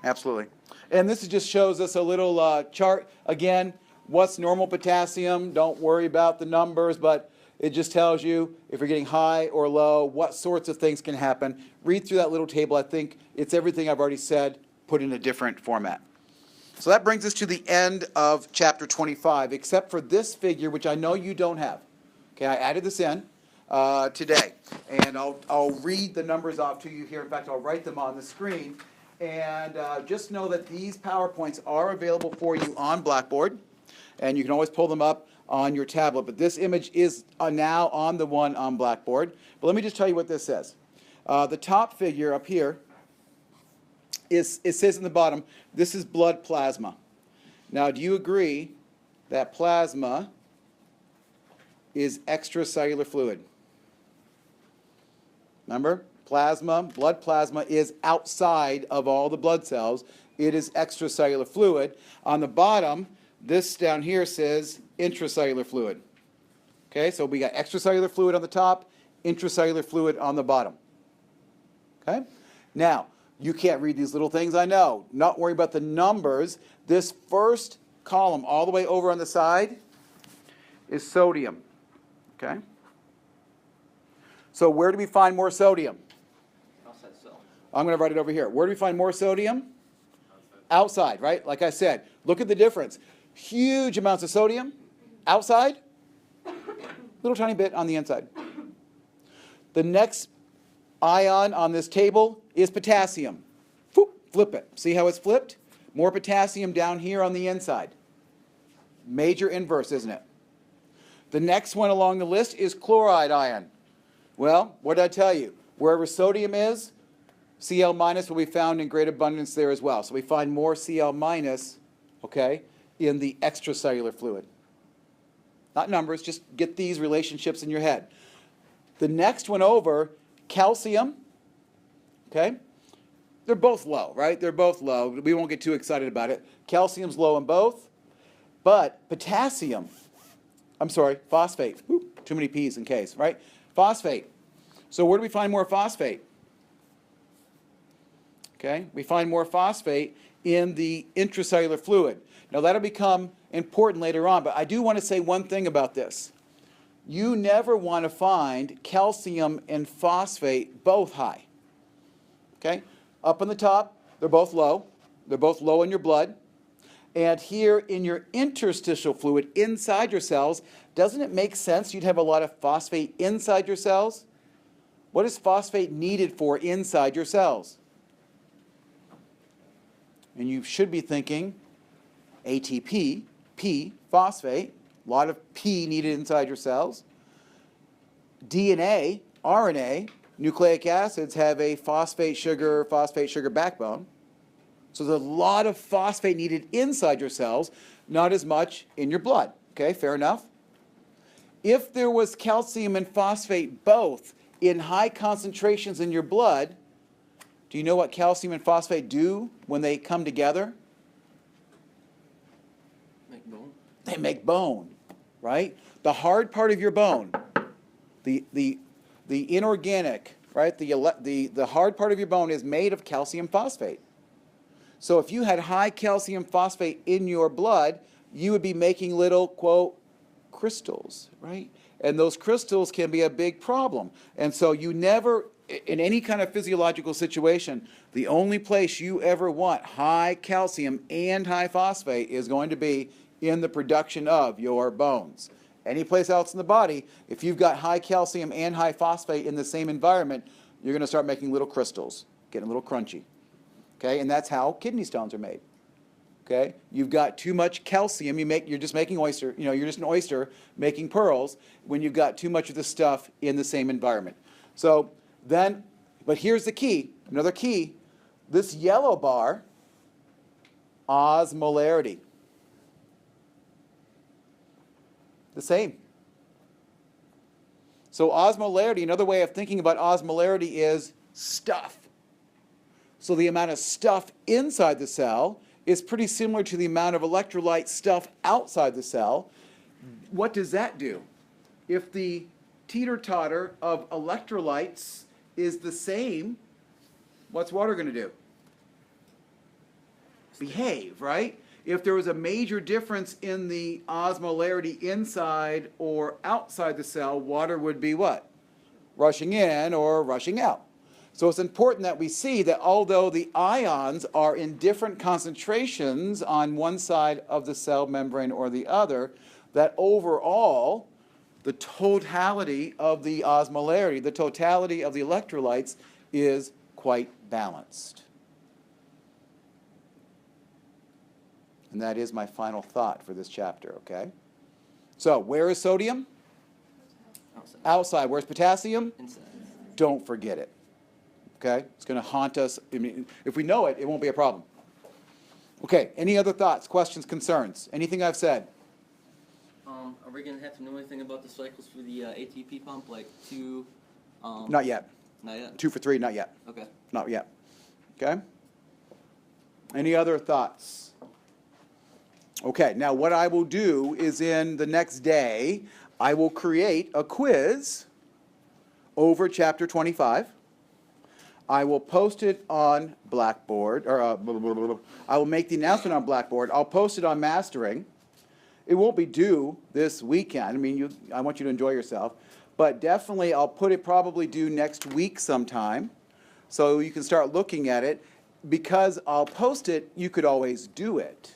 Absolutely. And this just shows us a little chart. Again, what's normal potassium? Don't worry about the numbers, but it just tells you if you're getting high or low, what sorts of things can happen. Read through that little table. I think it's everything I've already said, put in a different format. So that brings us to the end of chapter 25, except for this figure, which I know you don't have. Okay, I added this in today, and I'll read the numbers off to you here. In fact, I'll write them on the screen. And just know that these PowerPoints are available for you on Blackboard, and you can always pull them up on your tablet. But this image is now on the one on Blackboard. But let me just tell you what this says. The top figure up here, it says in the bottom, this is blood plasma. Now, do you agree that plasma is extracellular fluid? Remember? Plasma, blood plasma, is outside of all the blood cells. It is extracellular fluid. On the bottom, this down here says intracellular fluid. Okay, so we got extracellular fluid on the top, intracellular fluid on the bottom. Okay? Now, you can't read these little things, I know. Not worry about the numbers. This first column all the way over on the side is sodium. Okay? So where do we find more sodium? Outside cell. I'm going to write it over here. Where do we find more sodium? Outside, right? Like I said, look at the difference. Huge amounts of sodium outside, little tiny bit on the inside. The next ion on this table is potassium. Flip it. See how it's flipped? More potassium down here on the inside. Major inverse, isn't it? The next one along the list is chloride ion. Well, what did I tell you? Wherever sodium is, Cl- will be found in great abundance there as well. So we find more Cl-, okay, in the extracellular fluid. Not numbers, just get these relationships in your head. The next one over, calcium, okay? they're both low, right? They're both low. We won't get too excited about it. Calcium's low in both, but potassium, phosphate. Whoop, too many P's in case, right? Phosphate. So where do we find more phosphate? Okay, we find more phosphate in the intracellular fluid. Now that'll become important later on, but I do want to say one thing about this. You never want to find calcium and phosphate both high. Okay, up on the top, they're both low. They're both low in your blood. And here in your interstitial fluid inside your cells, doesn't it make sense you'd have a lot of phosphate inside your cells? What is phosphate needed for inside your cells? And you should be thinking ATP, P, phosphate, a lot of P needed inside your cells. DNA, RNA, nucleic acids have a phosphate sugar backbone. So there's a lot of phosphate needed inside your cells, not as much in your blood. Okay, fair enough? If there was calcium and phosphate both in high concentrations in your blood, do you know what calcium and phosphate do when they come together? Make bone. They make bone, right? The hard part of your bone, the inorganic, right? The hard part of your bone is made of calcium phosphate. So if you had high calcium phosphate in your blood, you would be making little, quote, crystals, right? And those crystals can be a big problem. And so you never, in any kind of physiological situation, the only place you ever want high calcium and high phosphate is going to be in the production of your bones. Any place else in the body, if you've got high calcium and high phosphate in the same environment, you're going to start making little crystals, getting a little crunchy. Okay, and that's how kidney stones are made. Okay, you've got too much calcium. You're just making oyster. You're just an oyster making pearls when you've got too much of this stuff in the same environment. So then, but here's the key. Another key. This yellow bar, osmolarity. The same. So osmolarity, another way of thinking about osmolarity is stuff. So the amount of stuff inside the cell is pretty similar to the amount of electrolyte stuff outside the cell. What does that do? If the teeter-totter of electrolytes is the same, what's water going to do? Behave, right? If there was a major difference in the osmolarity inside or outside the cell, water would be what? Rushing in or rushing out. So it's important that we see that although the ions are in different concentrations on one side of the cell membrane or the other, that overall, the totality of the osmolarity, the totality of the electrolytes is quite balanced. And that is my final thought for this chapter, okay? So, where is sodium? Outside. Outside. Where's potassium? Inside. Don't forget it. Okay? It's going to haunt us. I mean, if we know it, it won't be a problem. Okay, any other thoughts, questions, concerns? Anything I've said? Are we going to have to know anything about the cycles for the ATP pump, like two? Not yet. Not yet? 2 for 3, not yet. Okay. Not yet. Okay? Any other thoughts? Okay, now what I will do is in the next day, I will create a quiz over chapter 25. I will post it on Blackboard, or I will make the announcement on Blackboard. I'll post it on Mastering. It won't be due this weekend. I mean, I want you to enjoy yourself. But definitely I'll put it probably due next week sometime, so you can start looking at it. Because I'll post it, you could always do it,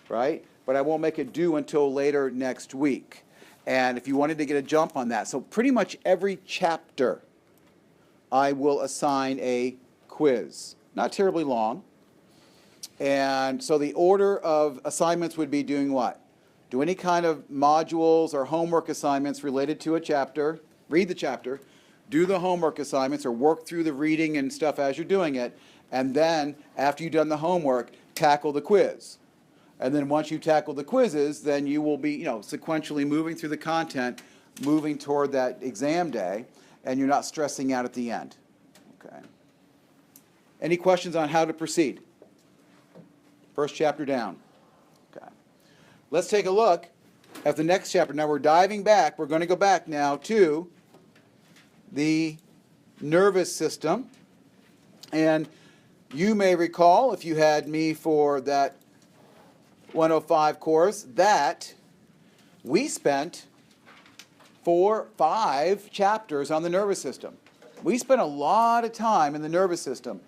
right? But I won't make it due until later next week. And if you wanted to get a jump on that, so pretty much every chapter I will assign a quiz. Not terribly long. And so the order of assignments would be doing what? Do any kind of modules or homework assignments related to a chapter, read the chapter, do the homework assignments or work through the reading and stuff as you're doing it, and then after you've done the homework, tackle the quiz. And then once you tackle the quizzes, then you will be, sequentially moving through the content, moving toward that exam day, and you're not stressing out at the end. Okay. Any questions on how to proceed? First chapter down. Okay. Let's take a look at the next chapter. Now we're diving back. We're going to go back now to the nervous system. And you may recall, if you had me for that 105 course, that we spent 5 chapters on the nervous system. We spent a lot of time in the nervous system.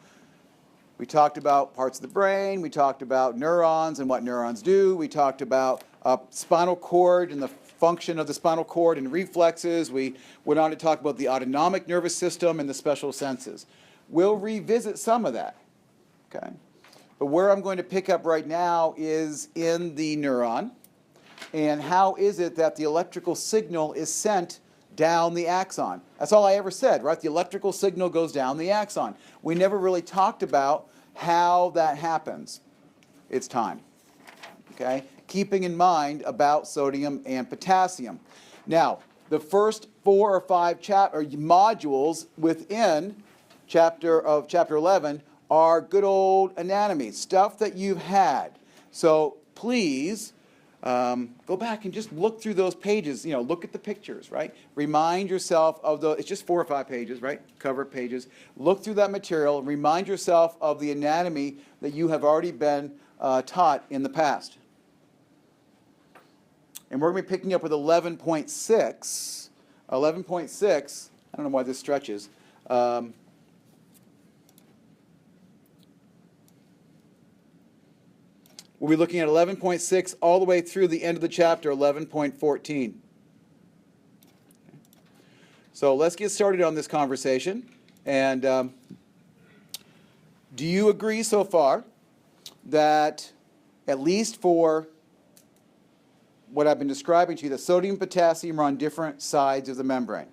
We talked about parts of the brain. We talked about neurons and what neurons do. We talked about spinal cord and the function of the spinal cord and reflexes. We went on to talk about the autonomic nervous system and the special senses. We'll revisit some of that. Okay? But where I'm going to pick up right now is in the neuron. And how is it that the electrical signal is sent down the axon? That's all I ever said, right? The electrical signal goes down the axon. We never really talked about how that happens. It's time. Okay? Keeping in mind about sodium and potassium. Now, the first 4 or 5 modules within chapter 11 are good old anatomy, stuff that you've had. So please go back and just look through those pages. Look at the pictures, right? Remind yourself of the. It's just 4 or 5 pages, right? Cover pages. Look through that material. Remind yourself of the anatomy that you have already been taught in the past. And we're going to be picking up with 11.6. 11.6. I don't know why this stretches. We'll be looking at 11.6 all the way through the end of the chapter, 11.14. So let's get started on this conversation. And do you agree so far that, at least for what I've been describing to you, that sodium and potassium are on different sides of the membrane?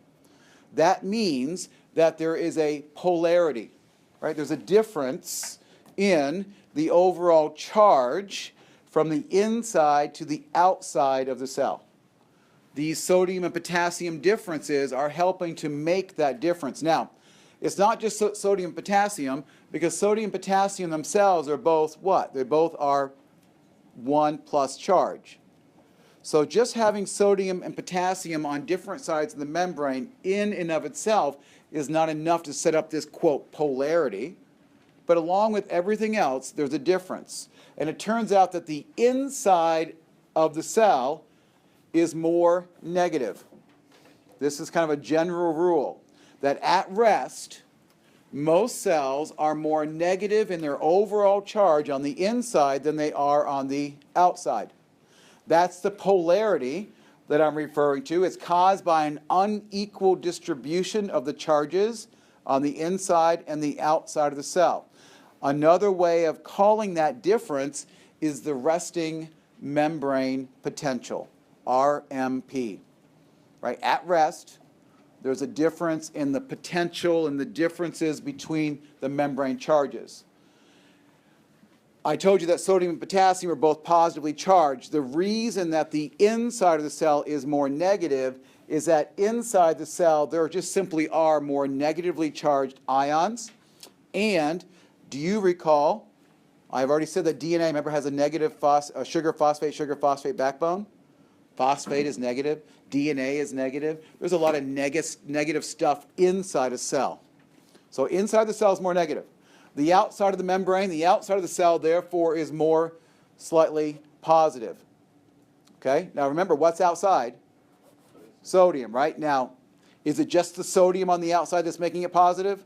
That means that there is a polarity, right? There's a difference in the overall charge from the inside to the outside of the cell. These sodium and potassium differences are helping to make that difference. Now, it's not just sodium and potassium, because sodium and potassium themselves are both what? They both are 1+ charge. So just having sodium and potassium on different sides of the membrane in and of itself is not enough to set up this, quote, polarity. But along with everything else, there's a difference. And it turns out that the inside of the cell is more negative. This is kind of a general rule, that at rest, most cells are more negative in their overall charge on the inside than they are on the outside. That's the polarity that I'm referring to. It's caused by an unequal distribution of the charges on the inside and the outside of the cell. Another way of calling that difference is the resting membrane potential, RMP. Right? At rest, there's a difference in the potential and the differences between the membrane charges. I told you that sodium and potassium are both positively charged. The reason that the inside of the cell is more negative is that inside the cell there just simply are more negatively charged ions. And do you recall, I've already said that DNA, remember, has a negative sugar phosphate backbone? Phosphate is negative. DNA is negative. There's a lot of negative stuff inside a cell. So inside the cell is more negative. The outside of the membrane, the outside of the cell, therefore, is more slightly positive. Okay? Now remember, what's outside? Sodium, right? Now, is it just the sodium on the outside that's making it positive?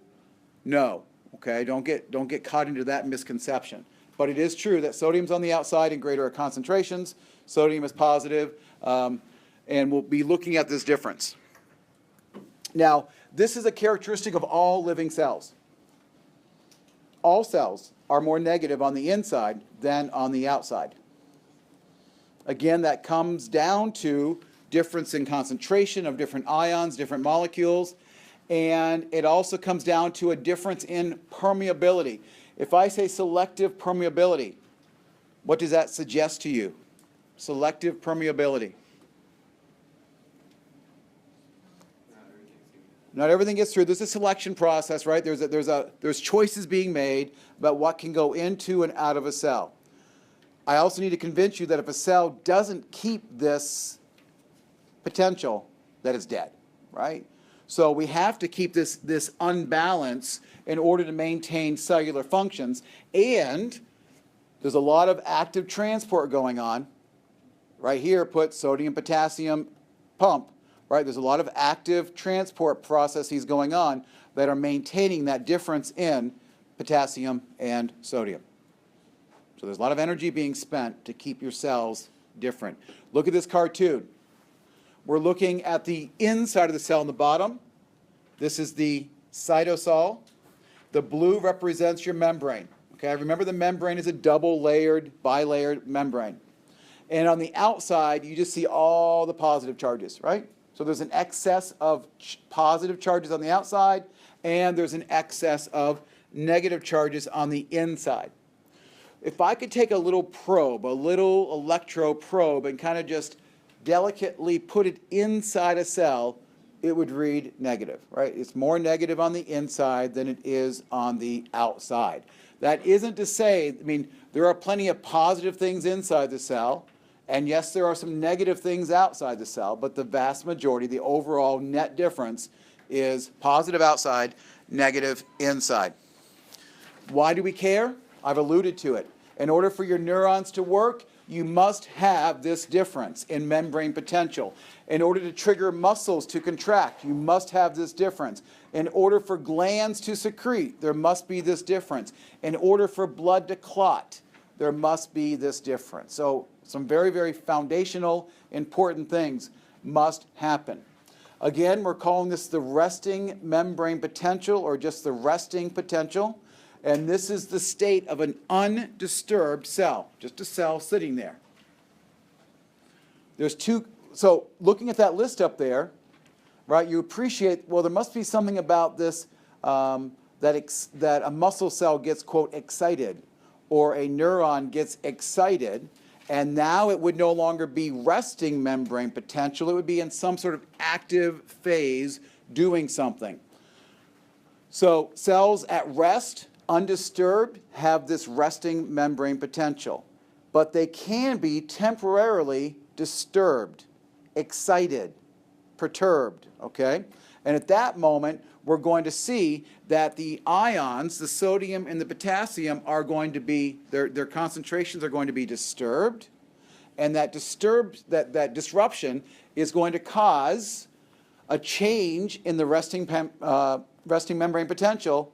No. Okay? Don't get caught into that misconception. But it is true that sodium's on the outside in greater concentrations. Sodium is positive, and we'll be looking at this difference. Now, this is a characteristic of all living cells. All cells are more negative on the inside than on the outside. Again, that comes down to difference in concentration of different ions, different molecules, and it also comes down to a difference in permeability. If I say selective permeability, what does that suggest to you? Selective permeability. Not everything gets through. There's a selection process, right? There's choices being made about what can go into and out of a cell. I also need to convince you that if a cell doesn't keep this potential, that it's dead, right? So we have to keep this unbalance in order to maintain cellular functions. And there's a lot of active transport going on. Right here, put sodium, potassium, pump. Right? There's a lot of active transport processes going on that are maintaining that difference in potassium and sodium. So there's a lot of energy being spent to keep your cells different. Look at this cartoon. We're looking at the inside of the cell on the bottom. This is the cytosol. The blue represents your membrane. Okay, remember the membrane is a double-layered, bilayered membrane. And on the outside, you just see all the positive charges, right? So there's an excess of positive charges on the outside, and there's an excess of negative charges on the inside. If I could take a little probe, a little electroprobe, and kind of just delicately put it inside a cell, it would read negative, right? It's more negative on the inside than it is on the outside. That isn't to say, I mean, there are plenty of positive things inside the cell, and yes, there are some negative things outside the cell, but the vast majority, the overall net difference, is positive outside, negative inside. Why do we care? I've alluded to it. In order for your neurons to work, you must have this difference in membrane potential. In order to trigger muscles to contract, you must have this difference. In order for glands to secrete, there must be this difference. In order for blood to clot, there must be this difference. So some very, very foundational, important things must happen. Again, we're calling this the resting membrane potential, or just the resting potential. And this is the state of an undisturbed cell, just a cell sitting there. There's two, so looking at that list up there, right, you appreciate, well, there must be something about this that a muscle cell gets, quote, excited, or a neuron gets excited, and now it would no longer be resting membrane potential. It would be in some sort of active phase doing something. So cells at rest, undisturbed, have this resting membrane potential, but they can be temporarily disturbed, excited, perturbed, okay? And at that moment, we're going to see that the ions, the sodium and the potassium, are going to be, their concentrations are going to be disturbed, and that disruption is going to cause a change in the resting membrane potential.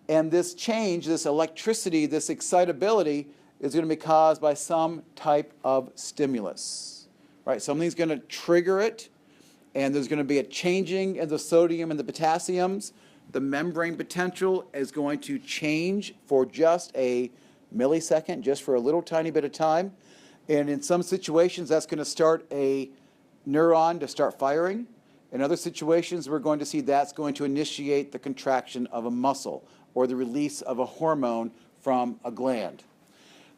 And this change, this electricity, this excitability is going to be caused by some type of stimulus, right? Something's going to trigger it, and there's going to be a changing in the sodium and the potassiums. The membrane potential is going to change for just a millisecond, just for a little tiny bit of time. And in some situations, that's going to start a neuron to start firing. In other situations, we're going to see that's going to initiate the contraction of a muscle, or the release of a hormone from a gland.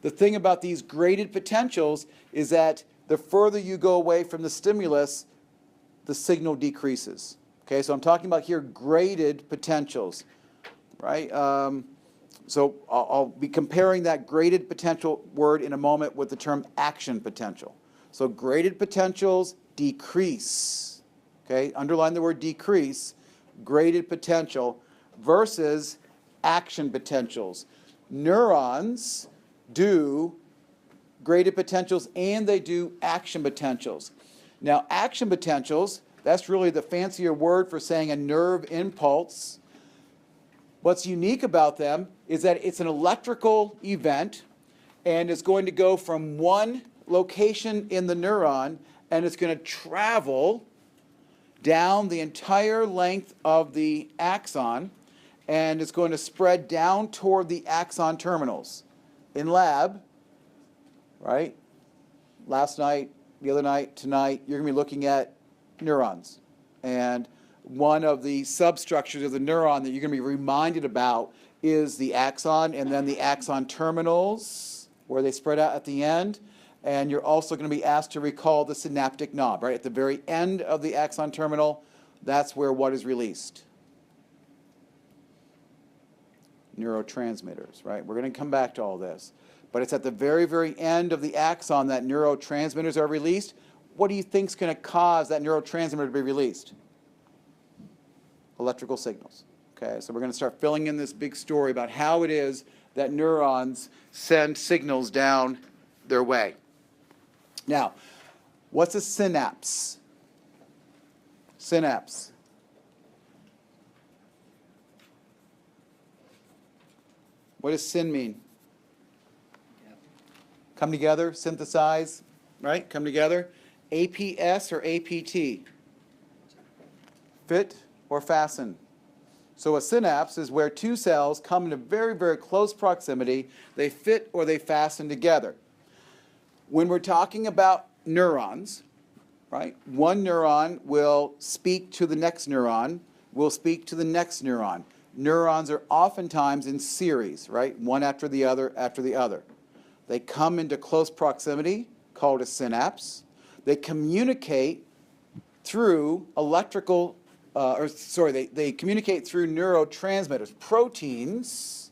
The thing about these graded potentials is that the further you go away from the stimulus, the signal decreases. Okay, so I'm talking about here graded potentials, right? So I'll be comparing that graded potential word in a moment with the term action potential. So graded potentials decrease, okay? Underline the word decrease, graded potential, versus action potentials. Neurons do graded potentials and they do action potentials. Now, action potentials, that's really the fancier word for saying a nerve impulse. What's unique about them is that it's an electrical event, and it's going to go from one location in the neuron, and it's going to travel down the entire length of the axon, and it's going to spread down toward the axon terminals. In lab, right, last night, the other night, tonight, you're going to be looking at neurons. And one of the substructures of the neuron that you're going to be reminded about is the axon, and then the axon terminals, where they spread out at the end. And you're also going to be asked to recall the synaptic knob, right? At the very end of the axon terminal, that's where what is released? Neurotransmitters, right? We're going to come back to all this. But it's at the very, very end of the axon that neurotransmitters are released. What do you think is going to cause that neurotransmitter to be released? Electrical signals. Okay, so we're going to start filling in this big story about how it is that neurons send signals down their way. Now, what's a synapse? Synapse. What does syn mean? Come together, synthesize, right? Come together. APS or APT? Fit or fasten? So a synapse is where two cells come into very, very close proximity. They fit or they fasten together. When we're talking about neurons, right, one neuron will speak to the next neuron, will speak to the next neuron. Neurons are oftentimes in series, right, one after the other after the other. They come into close proximity, called a synapse. They communicate through they communicate through neurotransmitters, proteins.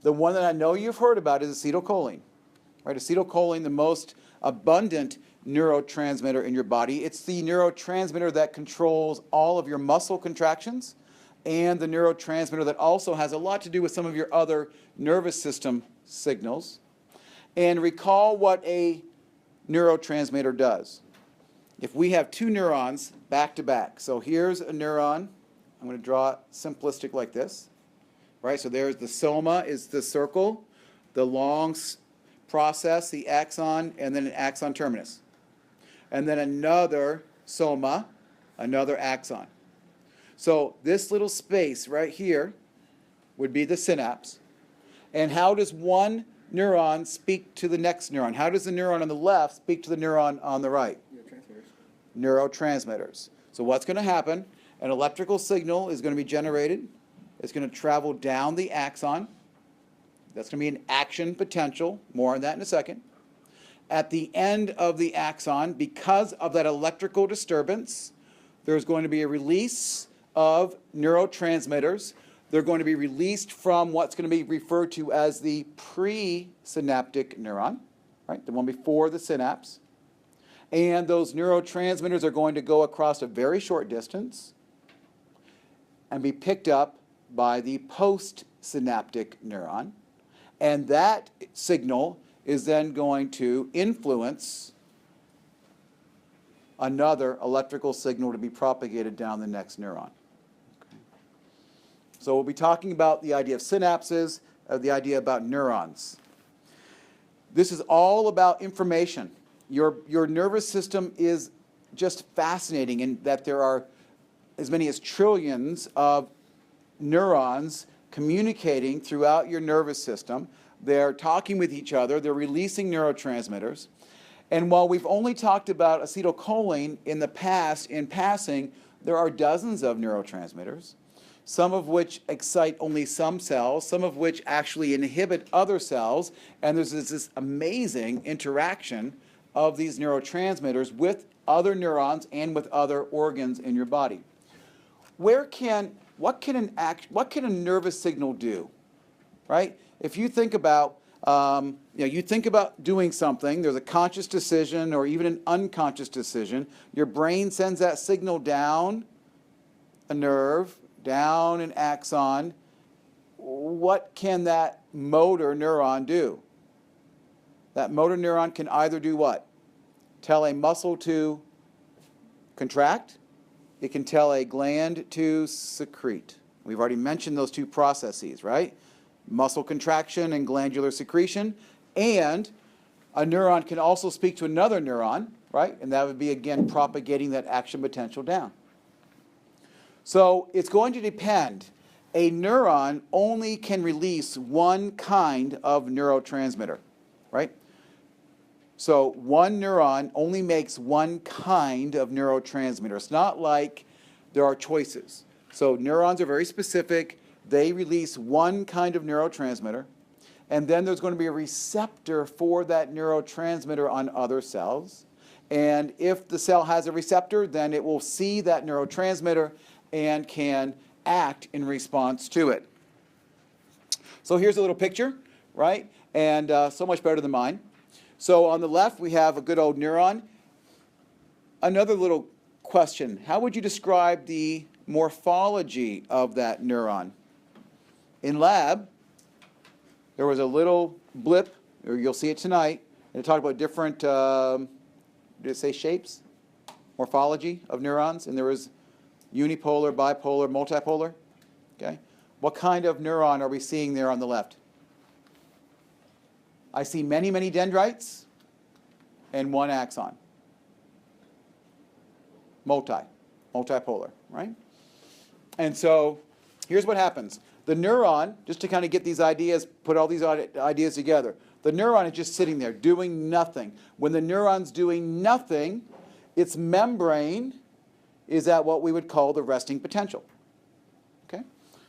The one that I know you've heard about is acetylcholine. Right? Acetylcholine, the most abundant neurotransmitter in your body. It's the neurotransmitter that controls all of your muscle contractions and the neurotransmitter that also has a lot to do with some of your other nervous system signals. And recall what a neurotransmitter does. If we have two neurons back to back, so here's a neuron. I'm going to draw it simplistic like this. Right? So there's the soma is the circle, the long process, the axon, and then an axon terminus. And then another soma, another axon. So this little space right here would be the synapse. And how does one neuron speak to the next neuron? How does the neuron on the left speak to the neuron on the right? Neurotransmitters. So what's going to happen? An electrical signal is going to be generated. It's going to travel down the axon. That's going to be an action potential. More on that in a second. At the end of the axon, because of that electrical disturbance, there's going to be a release of neurotransmitters. They're going to be released from what's going to be referred to as the presynaptic neuron, right? The one before the synapse. And those neurotransmitters are going to go across a very short distance and be picked up by the postsynaptic neuron. And that signal is then going to influence another electrical signal to be propagated down the next neuron. Okay. So we'll be talking about the idea of synapses, the idea about neurons. This is all about information. Your nervous system is just fascinating in that there are as many as trillions of neurons communicating throughout your nervous system. They're talking with each other. They're releasing neurotransmitters. And while we've only talked about acetylcholine in the past, in passing, there are dozens of neurotransmitters, some of which excite only some cells, some of which actually inhibit other cells, and there's this amazing interaction of these neurotransmitters with other neurons and with other organs in your body. What can a nervous signal do? Right? If you think about you think about doing something, there's a conscious decision or even an unconscious decision, your brain sends that signal down a nerve, down an axon. What can that motor neuron do? That motor neuron can either do what? Tell a muscle to contract. It can tell a gland to secrete. We've already mentioned those two processes, right? Muscle contraction and glandular secretion. And a neuron can also speak to another neuron, right? And that would be, again, propagating that action potential down. So it's going to depend. A neuron only can release one kind of neurotransmitter, right? So one neuron only makes one kind of neurotransmitter. It's not like there are choices. So neurons are very specific. They release one kind of neurotransmitter, and then there's going to be a receptor for that neurotransmitter on other cells. And if the cell has a receptor, then it will see that neurotransmitter and can act in response to it. So here's a little picture, right? And so much better than mine. So on the left, we have a good old neuron. Another little question. How would you describe the morphology of that neuron? In lab, there was a little blip, or you'll see it tonight, and it talked about different, did it say shapes? Morphology of neurons, and there was unipolar, bipolar, multipolar. Okay? What kind of neuron are we seeing there on the left? I see many, many dendrites and one axon. Multipolar, right? And so here's what happens. The neuron, just to kind of get these ideas, put all these ideas together, the neuron is just sitting there doing nothing. When the neuron's doing nothing, its membrane is at what we would call the resting potential. Okay?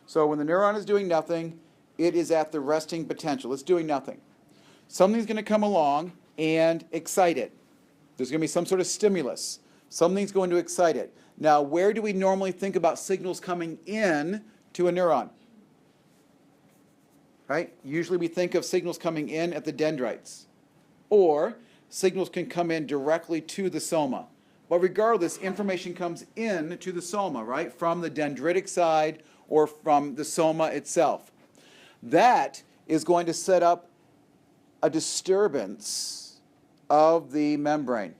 So when the neuron is doing nothing, it is at the resting potential. It's doing nothing. Something's going to come along and excite it. There's going to be some sort of stimulus. Something's going to excite it. Now, where do we normally think about signals coming in to a neuron? Right? Usually we think of signals coming in at the dendrites. Or signals can come in directly to the soma. But regardless, information comes in to the soma, right? From the dendritic side or from the soma itself. That is going to set up a disturbance of the membrane.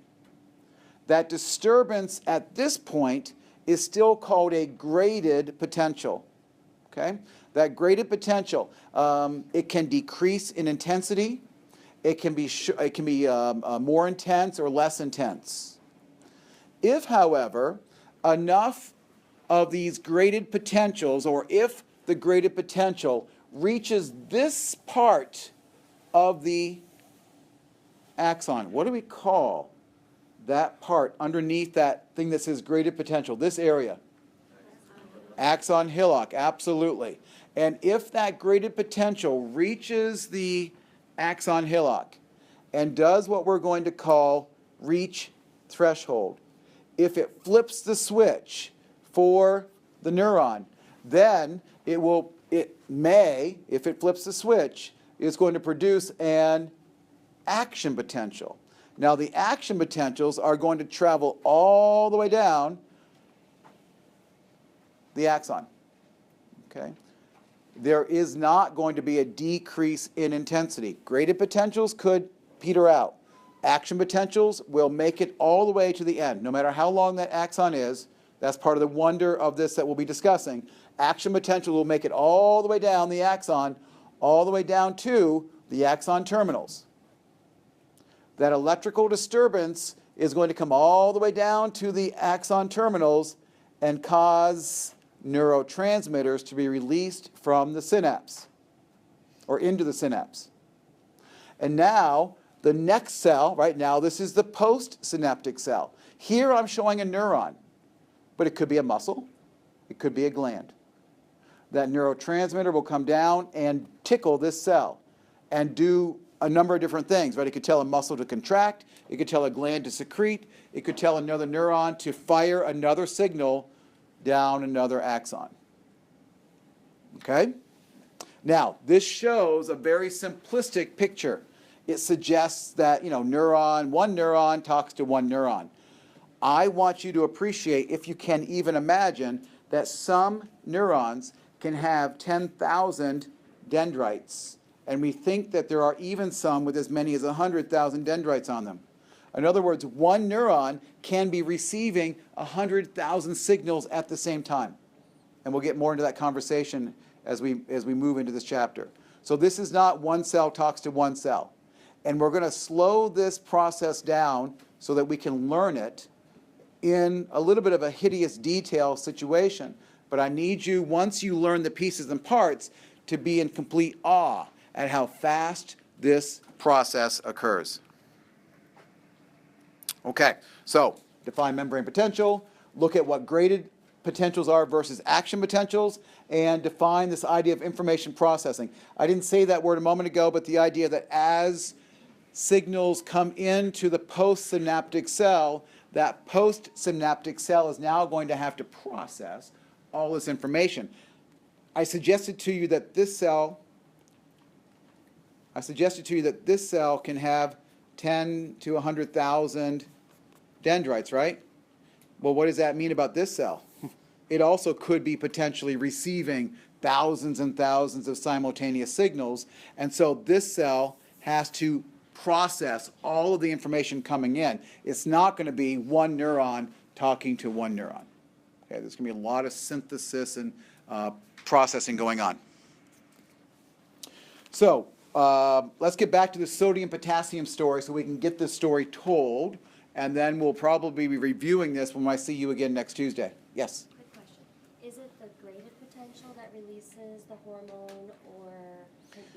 That disturbance at this point is still called a graded potential. Okay? That graded potential, it can decrease in intensity. It can be more intense or less intense. If, however, enough of these graded potentials, or if the graded potential reaches this part of the axon, what do we call that part underneath that thing that says graded potential, this area? Axon hillock, absolutely. And if that graded potential reaches the axon hillock and does what we're going to call reach threshold, if it flips the switch for the neuron, then it may, if it flips the switch, is going to produce an action potential. Now, the action potentials are going to travel all the way down the axon. Okay? There is not going to be a decrease in intensity. Graded potentials could peter out. Action potentials will make it all the way to the end. No matter how long that axon is, that's part of the wonder of this that we'll be discussing. Action potential will make it all the way down the axon, all the way down to the axon terminals. That electrical disturbance is going to come all the way down to the axon terminals and cause neurotransmitters to be released from the synapse or into the synapse. And now, the next cell, right now, this is the postsynaptic cell. Here I'm showing a neuron, but it could be a muscle, it could be a gland. That neurotransmitter will come down and tickle this cell and do a number of different things, right? It could tell a muscle to contract, it could tell a gland to secrete, it could tell another neuron to fire another signal down another axon. Okay? Now, this shows a very simplistic picture. It suggests that, one neuron talks to one neuron. I want you to appreciate, if you can even imagine, that some neurons can have 10,000 dendrites. And we think that there are even some with as many as 100,000 dendrites on them. In other words, one neuron can be receiving 100,000 signals at the same time. And we'll get more into that conversation as we move into this chapter. So this is not one cell talks to one cell. And we're going to slow this process down so that we can learn it in a little bit of a hideous detail situation. But I need you, once you learn the pieces and parts, to be in complete awe at how fast this process occurs. Okay, so define membrane potential, look at what graded potentials are versus action potentials, and define this idea of information processing. I didn't say that word a moment ago, but the idea that as signals come into the postsynaptic cell, that postsynaptic cell is now going to have to process all this information. I suggested to you that this cell can have 10 to 100,000 dendrites, right? Well, what does that mean about this cell? It also could be potentially receiving thousands and thousands of simultaneous signals, and so this cell has to process all of the information coming in. It's not going to be one neuron talking to one neuron. Okay, there's going to be a lot of synthesis and processing going on. So let's get back to the sodium-potassium story so we can get this story told, and then we'll probably be reviewing this when I see you again next Tuesday. Yes? Quick question. Is it the graded potential that releases the hormone or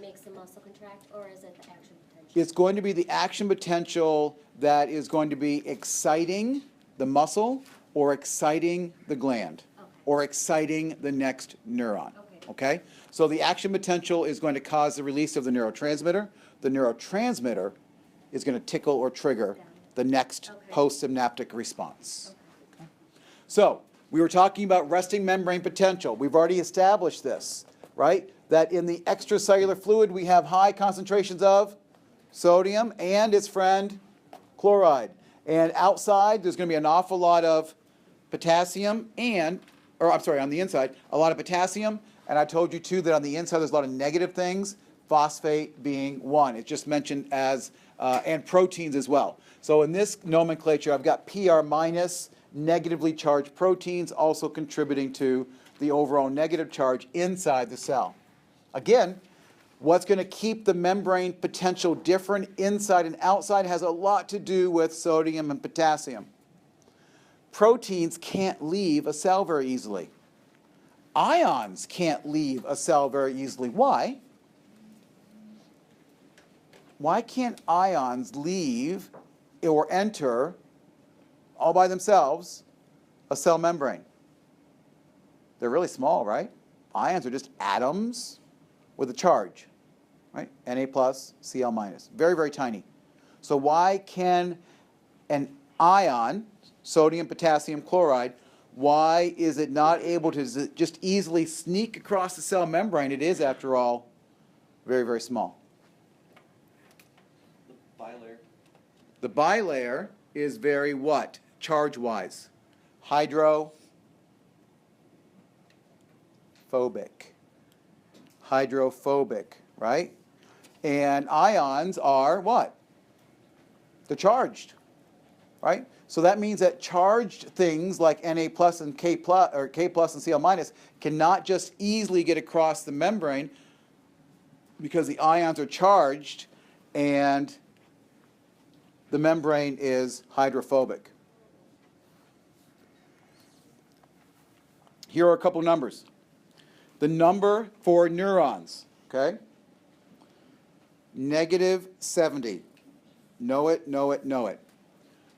makes the muscle contract, or is it the action potential? It's going to be the action potential that is going to be exciting the muscle or exciting the gland or exciting the next neuron. Okay? So the action potential is going to cause the release of the neurotransmitter. The neurotransmitter is going to tickle or trigger the next postsynaptic response. Okay. So we were talking about resting membrane potential. We've already established this, right? That in the extracellular fluid we have high concentrations of sodium and its friend chloride. And outside there's going to be an awful lot of potassium on the inside, a lot of potassium. And I told you too that on the inside there's a lot of negative things, phosphate being one. It's just mentioned as, and proteins as well. So in this nomenclature I've got PR minus, negatively charged proteins also contributing to the overall negative charge inside the cell. Again, what's going to keep the membrane potential different inside and outside has a lot to do with sodium and potassium. Proteins can't leave a cell very easily. Ions can't leave a cell very easily. Why? Why can't ions leave or enter all by themselves a cell membrane? They're really small, right? Ions are just atoms with a charge, right? Na plus, Cl minus. Very, very tiny. So why can an ion, sodium, potassium, chloride, why is it not able to just easily sneak across the cell membrane? It is, after all, very, very small. The bilayer. The bilayer is very what? Charge-wise? Hydrophobic. Hydrophobic, right? And ions are what? They're charged, right? So that means that charged things like Na plus and K plus, or K plus and Cl minus cannot just easily get across the membrane because the ions are charged and the membrane is hydrophobic. Here are a couple numbers. The number for neurons, okay? -70. Know it, know it, know it.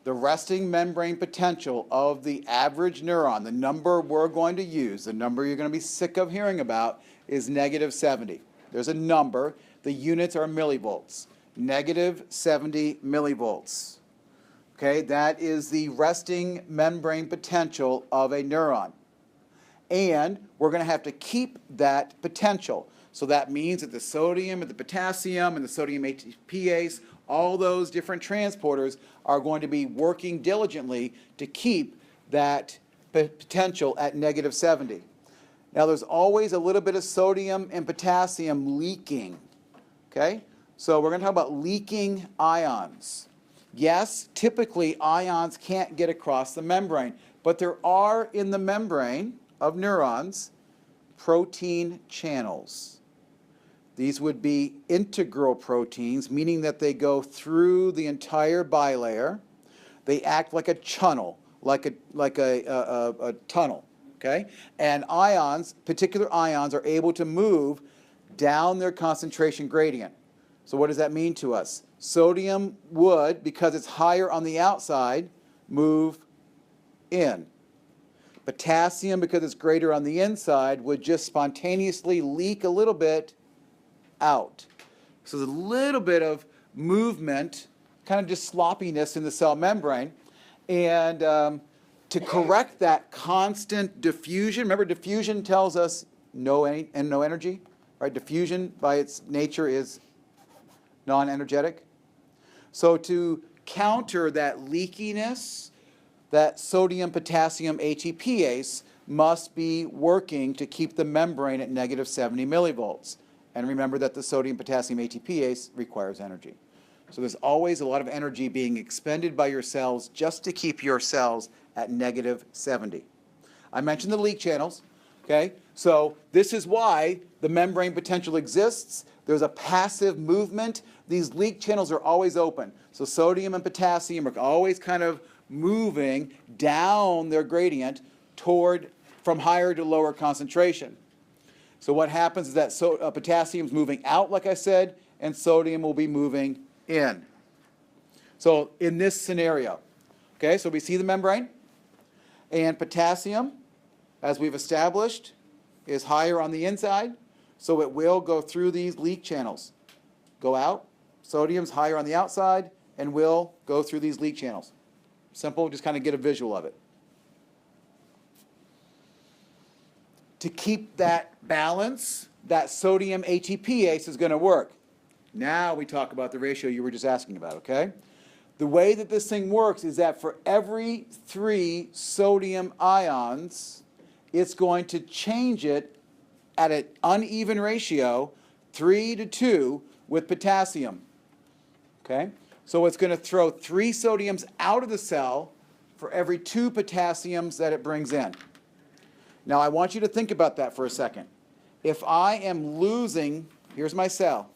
The resting membrane potential of the average neuron, the number we're going to use, the number you're going to be sick of hearing about, is -70. There's a number. The units are millivolts. -70 millivolts. Okay, that is the resting membrane potential of a neuron. And we're going to have to keep that potential. So that means that the sodium and the potassium and the sodium ATPase, all those different transporters are going to be working diligently to keep that potential at -70. Now there's always a little bit of sodium and potassium leaking. Okay? So we're going to talk about leaking ions. Yes, typically ions can't get across the membrane, but there are in the membrane of neurons protein channels. These would be integral proteins, meaning that they go through the entire bilayer. They act like a channel, like a tunnel, okay? And ions, particular ions, are able to move down their concentration gradient. So what does that mean to us? Sodium would, because it's higher on the outside, move in. Potassium, because it's greater on the inside, would just spontaneously leak a little bit out. So there's a little bit of movement, kind of just sloppiness in the cell membrane. And to correct that constant diffusion, remember diffusion tells us no energy, right? Diffusion by its nature is non-energetic. So to counter that leakiness, that sodium potassium ATPase must be working to keep the membrane at negative 70 millivolts. And remember that the sodium potassium ATPase requires energy. So there's always a lot of energy being expended by your cells just to keep your cells at negative 70. I mentioned the leak channels, okay? So this is why the membrane potential exists. There's a passive movement. These leak channels are always open. So sodium and potassium are always kind of moving down their gradient from higher to lower concentration. So what happens is that potassium is moving out, like I said, and sodium will be moving in. So in this scenario, okay, so we see the membrane, and potassium, as we've established, is higher on the inside, so it will go through these leak channels. Go out, sodium's higher on the outside, and will go through these leak channels. Simple, just kind of get a visual of it. To keep that balance, that sodium ATPase is going to work. Now we talk about the ratio you were just asking about, okay? The way that this thing works is that for every 3 sodium ions, it's going to change it at an uneven ratio, 3 to 2, with potassium, okay? So it's going to throw 3 sodiums out of the cell for every 2 potassiums that it brings in. Now, I want you to think about that for a second. If I am losing, here's my cell.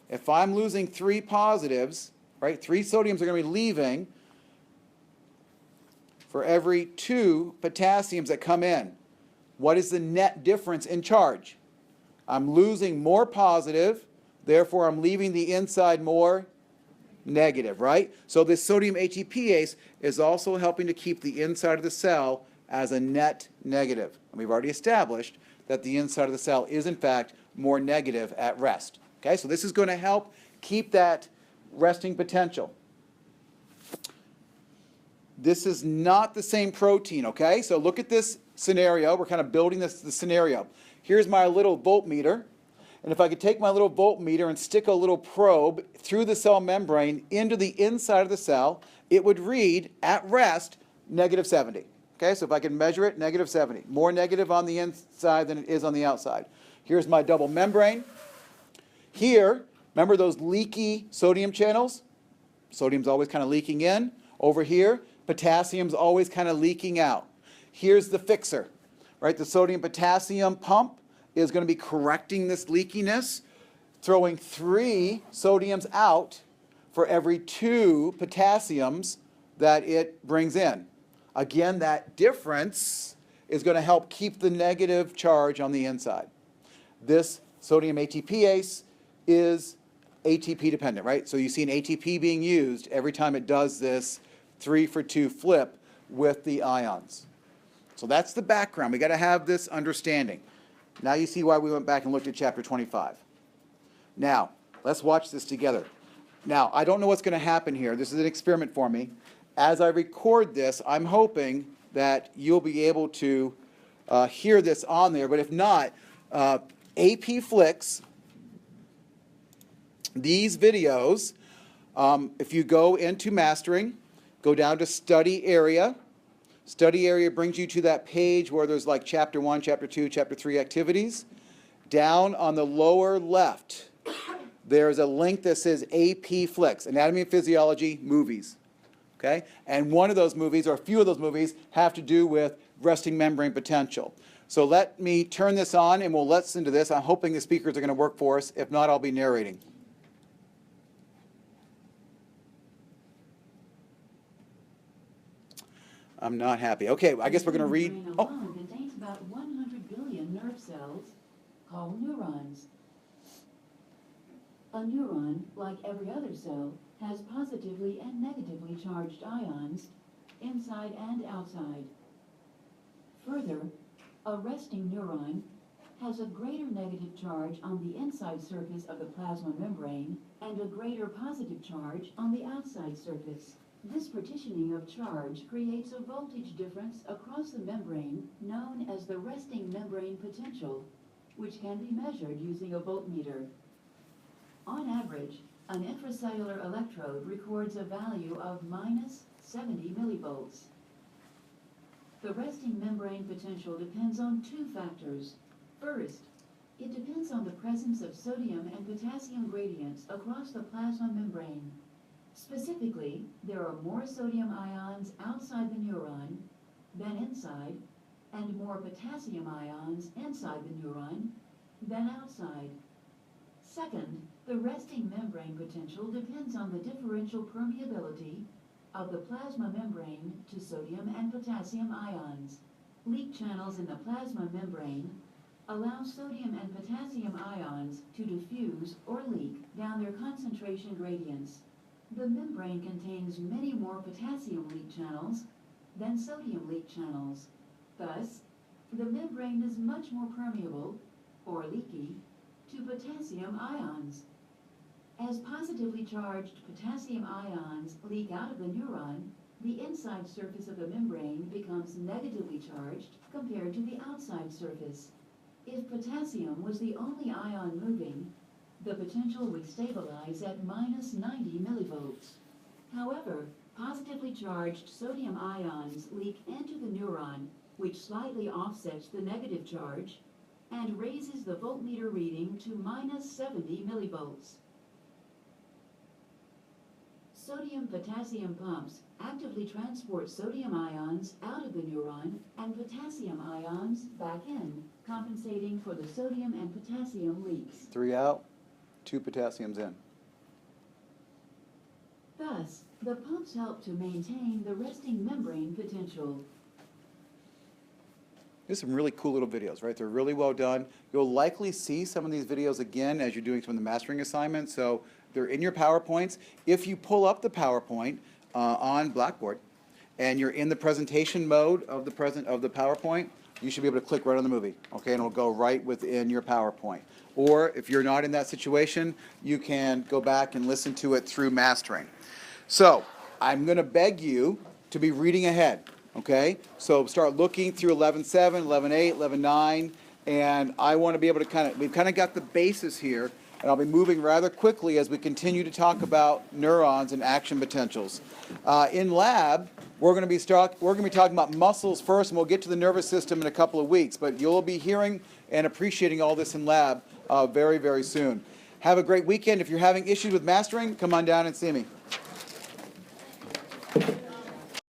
If I'm losing 3 positives, right, 3 sodiums are going to be leaving for every 2 potassiums that come in. What is the net difference in charge? I'm losing more positive, therefore I'm leaving the inside more negative, right? So this sodium ATPase is also helping to keep the inside of the cell as a net negative. And we've already established that the inside of the cell is, in fact, more negative at rest. Okay, so this is going to help keep that resting potential. This is not the same protein, okay? So look at this scenario. We're kind of building the scenario. Here's my little voltmeter. And if I could take my little voltmeter and stick a little probe through the cell membrane into the inside of the cell, it would read, at rest, negative 70. Okay, so if I can measure it, negative 70. More negative on the inside than it is on the outside. Here's my double membrane. Here, remember those leaky sodium channels? Sodium's always kind of leaking in. Over here, potassium's always kind of leaking out. Here's the fixer, right? The sodium-potassium pump is going to be correcting this leakiness, throwing 3 sodiums out for every 2 potassiums that it brings in. Again, that difference is going to help keep the negative charge on the inside. This sodium ATPase is ATP dependent, right? So you see an ATP being used every time it does this 3-for-2 flip with the ions. So that's the background. We got to have this understanding. Now you see why we went back and looked at chapter 25. Now, let's watch this together. Now, I don't know what's going to happen here. This is an experiment for me. As I record this, I'm hoping that you'll be able to hear this on there. But if not, AP Flicks, these videos, if you go into Mastering, go down to Study Area. Study Area brings you to that page where there's like Chapter 1, Chapter 2, Chapter 3 activities. Down on the lower left, there's a link that says AP Flicks, Anatomy and Physiology Movies. Okay? And one of those movies, or a few of those movies, have to do with resting membrane potential. So let me turn this on and we'll listen to this. I'm hoping the speakers are going to work for us. If not, I'll be narrating. I'm not happy. Okay, I guess we're going to read. The brain alone contains about 100 billion nerve cells called neurons. A neuron, like every other cell, has positively and negatively charged ions inside and outside. Further, a resting neuron has a greater negative charge on the inside surface of the plasma membrane and a greater positive charge on the outside surface. This partitioning of charge creates a voltage difference across the membrane known as the resting membrane potential, which can be measured using a voltmeter. On average, an intracellular electrode records a value of minus 70 millivolts. The resting membrane potential depends on two factors. First, it depends on the presence of sodium and potassium gradients across the plasma membrane. Specifically, there are more sodium ions outside the neuron than inside, and more potassium ions inside the neuron than outside. Second, the resting membrane potential depends on the differential permeability of the plasma membrane to sodium and potassium ions. Leak channels in the plasma membrane allow sodium and potassium ions to diffuse or leak down their concentration gradients. The membrane contains many more potassium leak channels than sodium leak channels. Thus, the membrane is much more permeable, or leaky, to potassium ions. As positively charged potassium ions leak out of the neuron, the inside surface of the membrane becomes negatively charged compared to the outside surface. If potassium was the only ion moving, the potential would stabilize at minus 90 millivolts. However, positively charged sodium ions leak into the neuron, which slightly offsets the negative charge and raises the voltmeter reading to minus 70 millivolts. Sodium-potassium pumps actively transport sodium ions out of the neuron and potassium ions back in, compensating for the sodium and potassium leaks. 3 out, 2 potassiums in. Thus, the pumps help to maintain the resting membrane potential. There's some really cool little videos, right? They're really well done. You'll likely see some of these videos again as you're doing some of the mastering assignments. So they're in your PowerPoints. If you pull up the PowerPoint on Blackboard and you're in the presentation mode of the PowerPoint, you should be able to click right on the movie, okay? And it'll go right within your PowerPoint. Or if you're not in that situation, you can go back and listen to it through mastering. So I'm going to beg you to be reading ahead. Okay, so start looking through 11.7, 11.8, 11.9, and I want to be able to we've kind of got the basis here, and I'll be moving rather quickly as we continue to talk about neurons and action potentials. In lab, we're going to be talking about muscles first, and we'll get to the nervous system in a couple of weeks, but you'll be hearing and appreciating all this in lab very, very soon. Have a great weekend. If you're having issues with mastering, come on down and see me.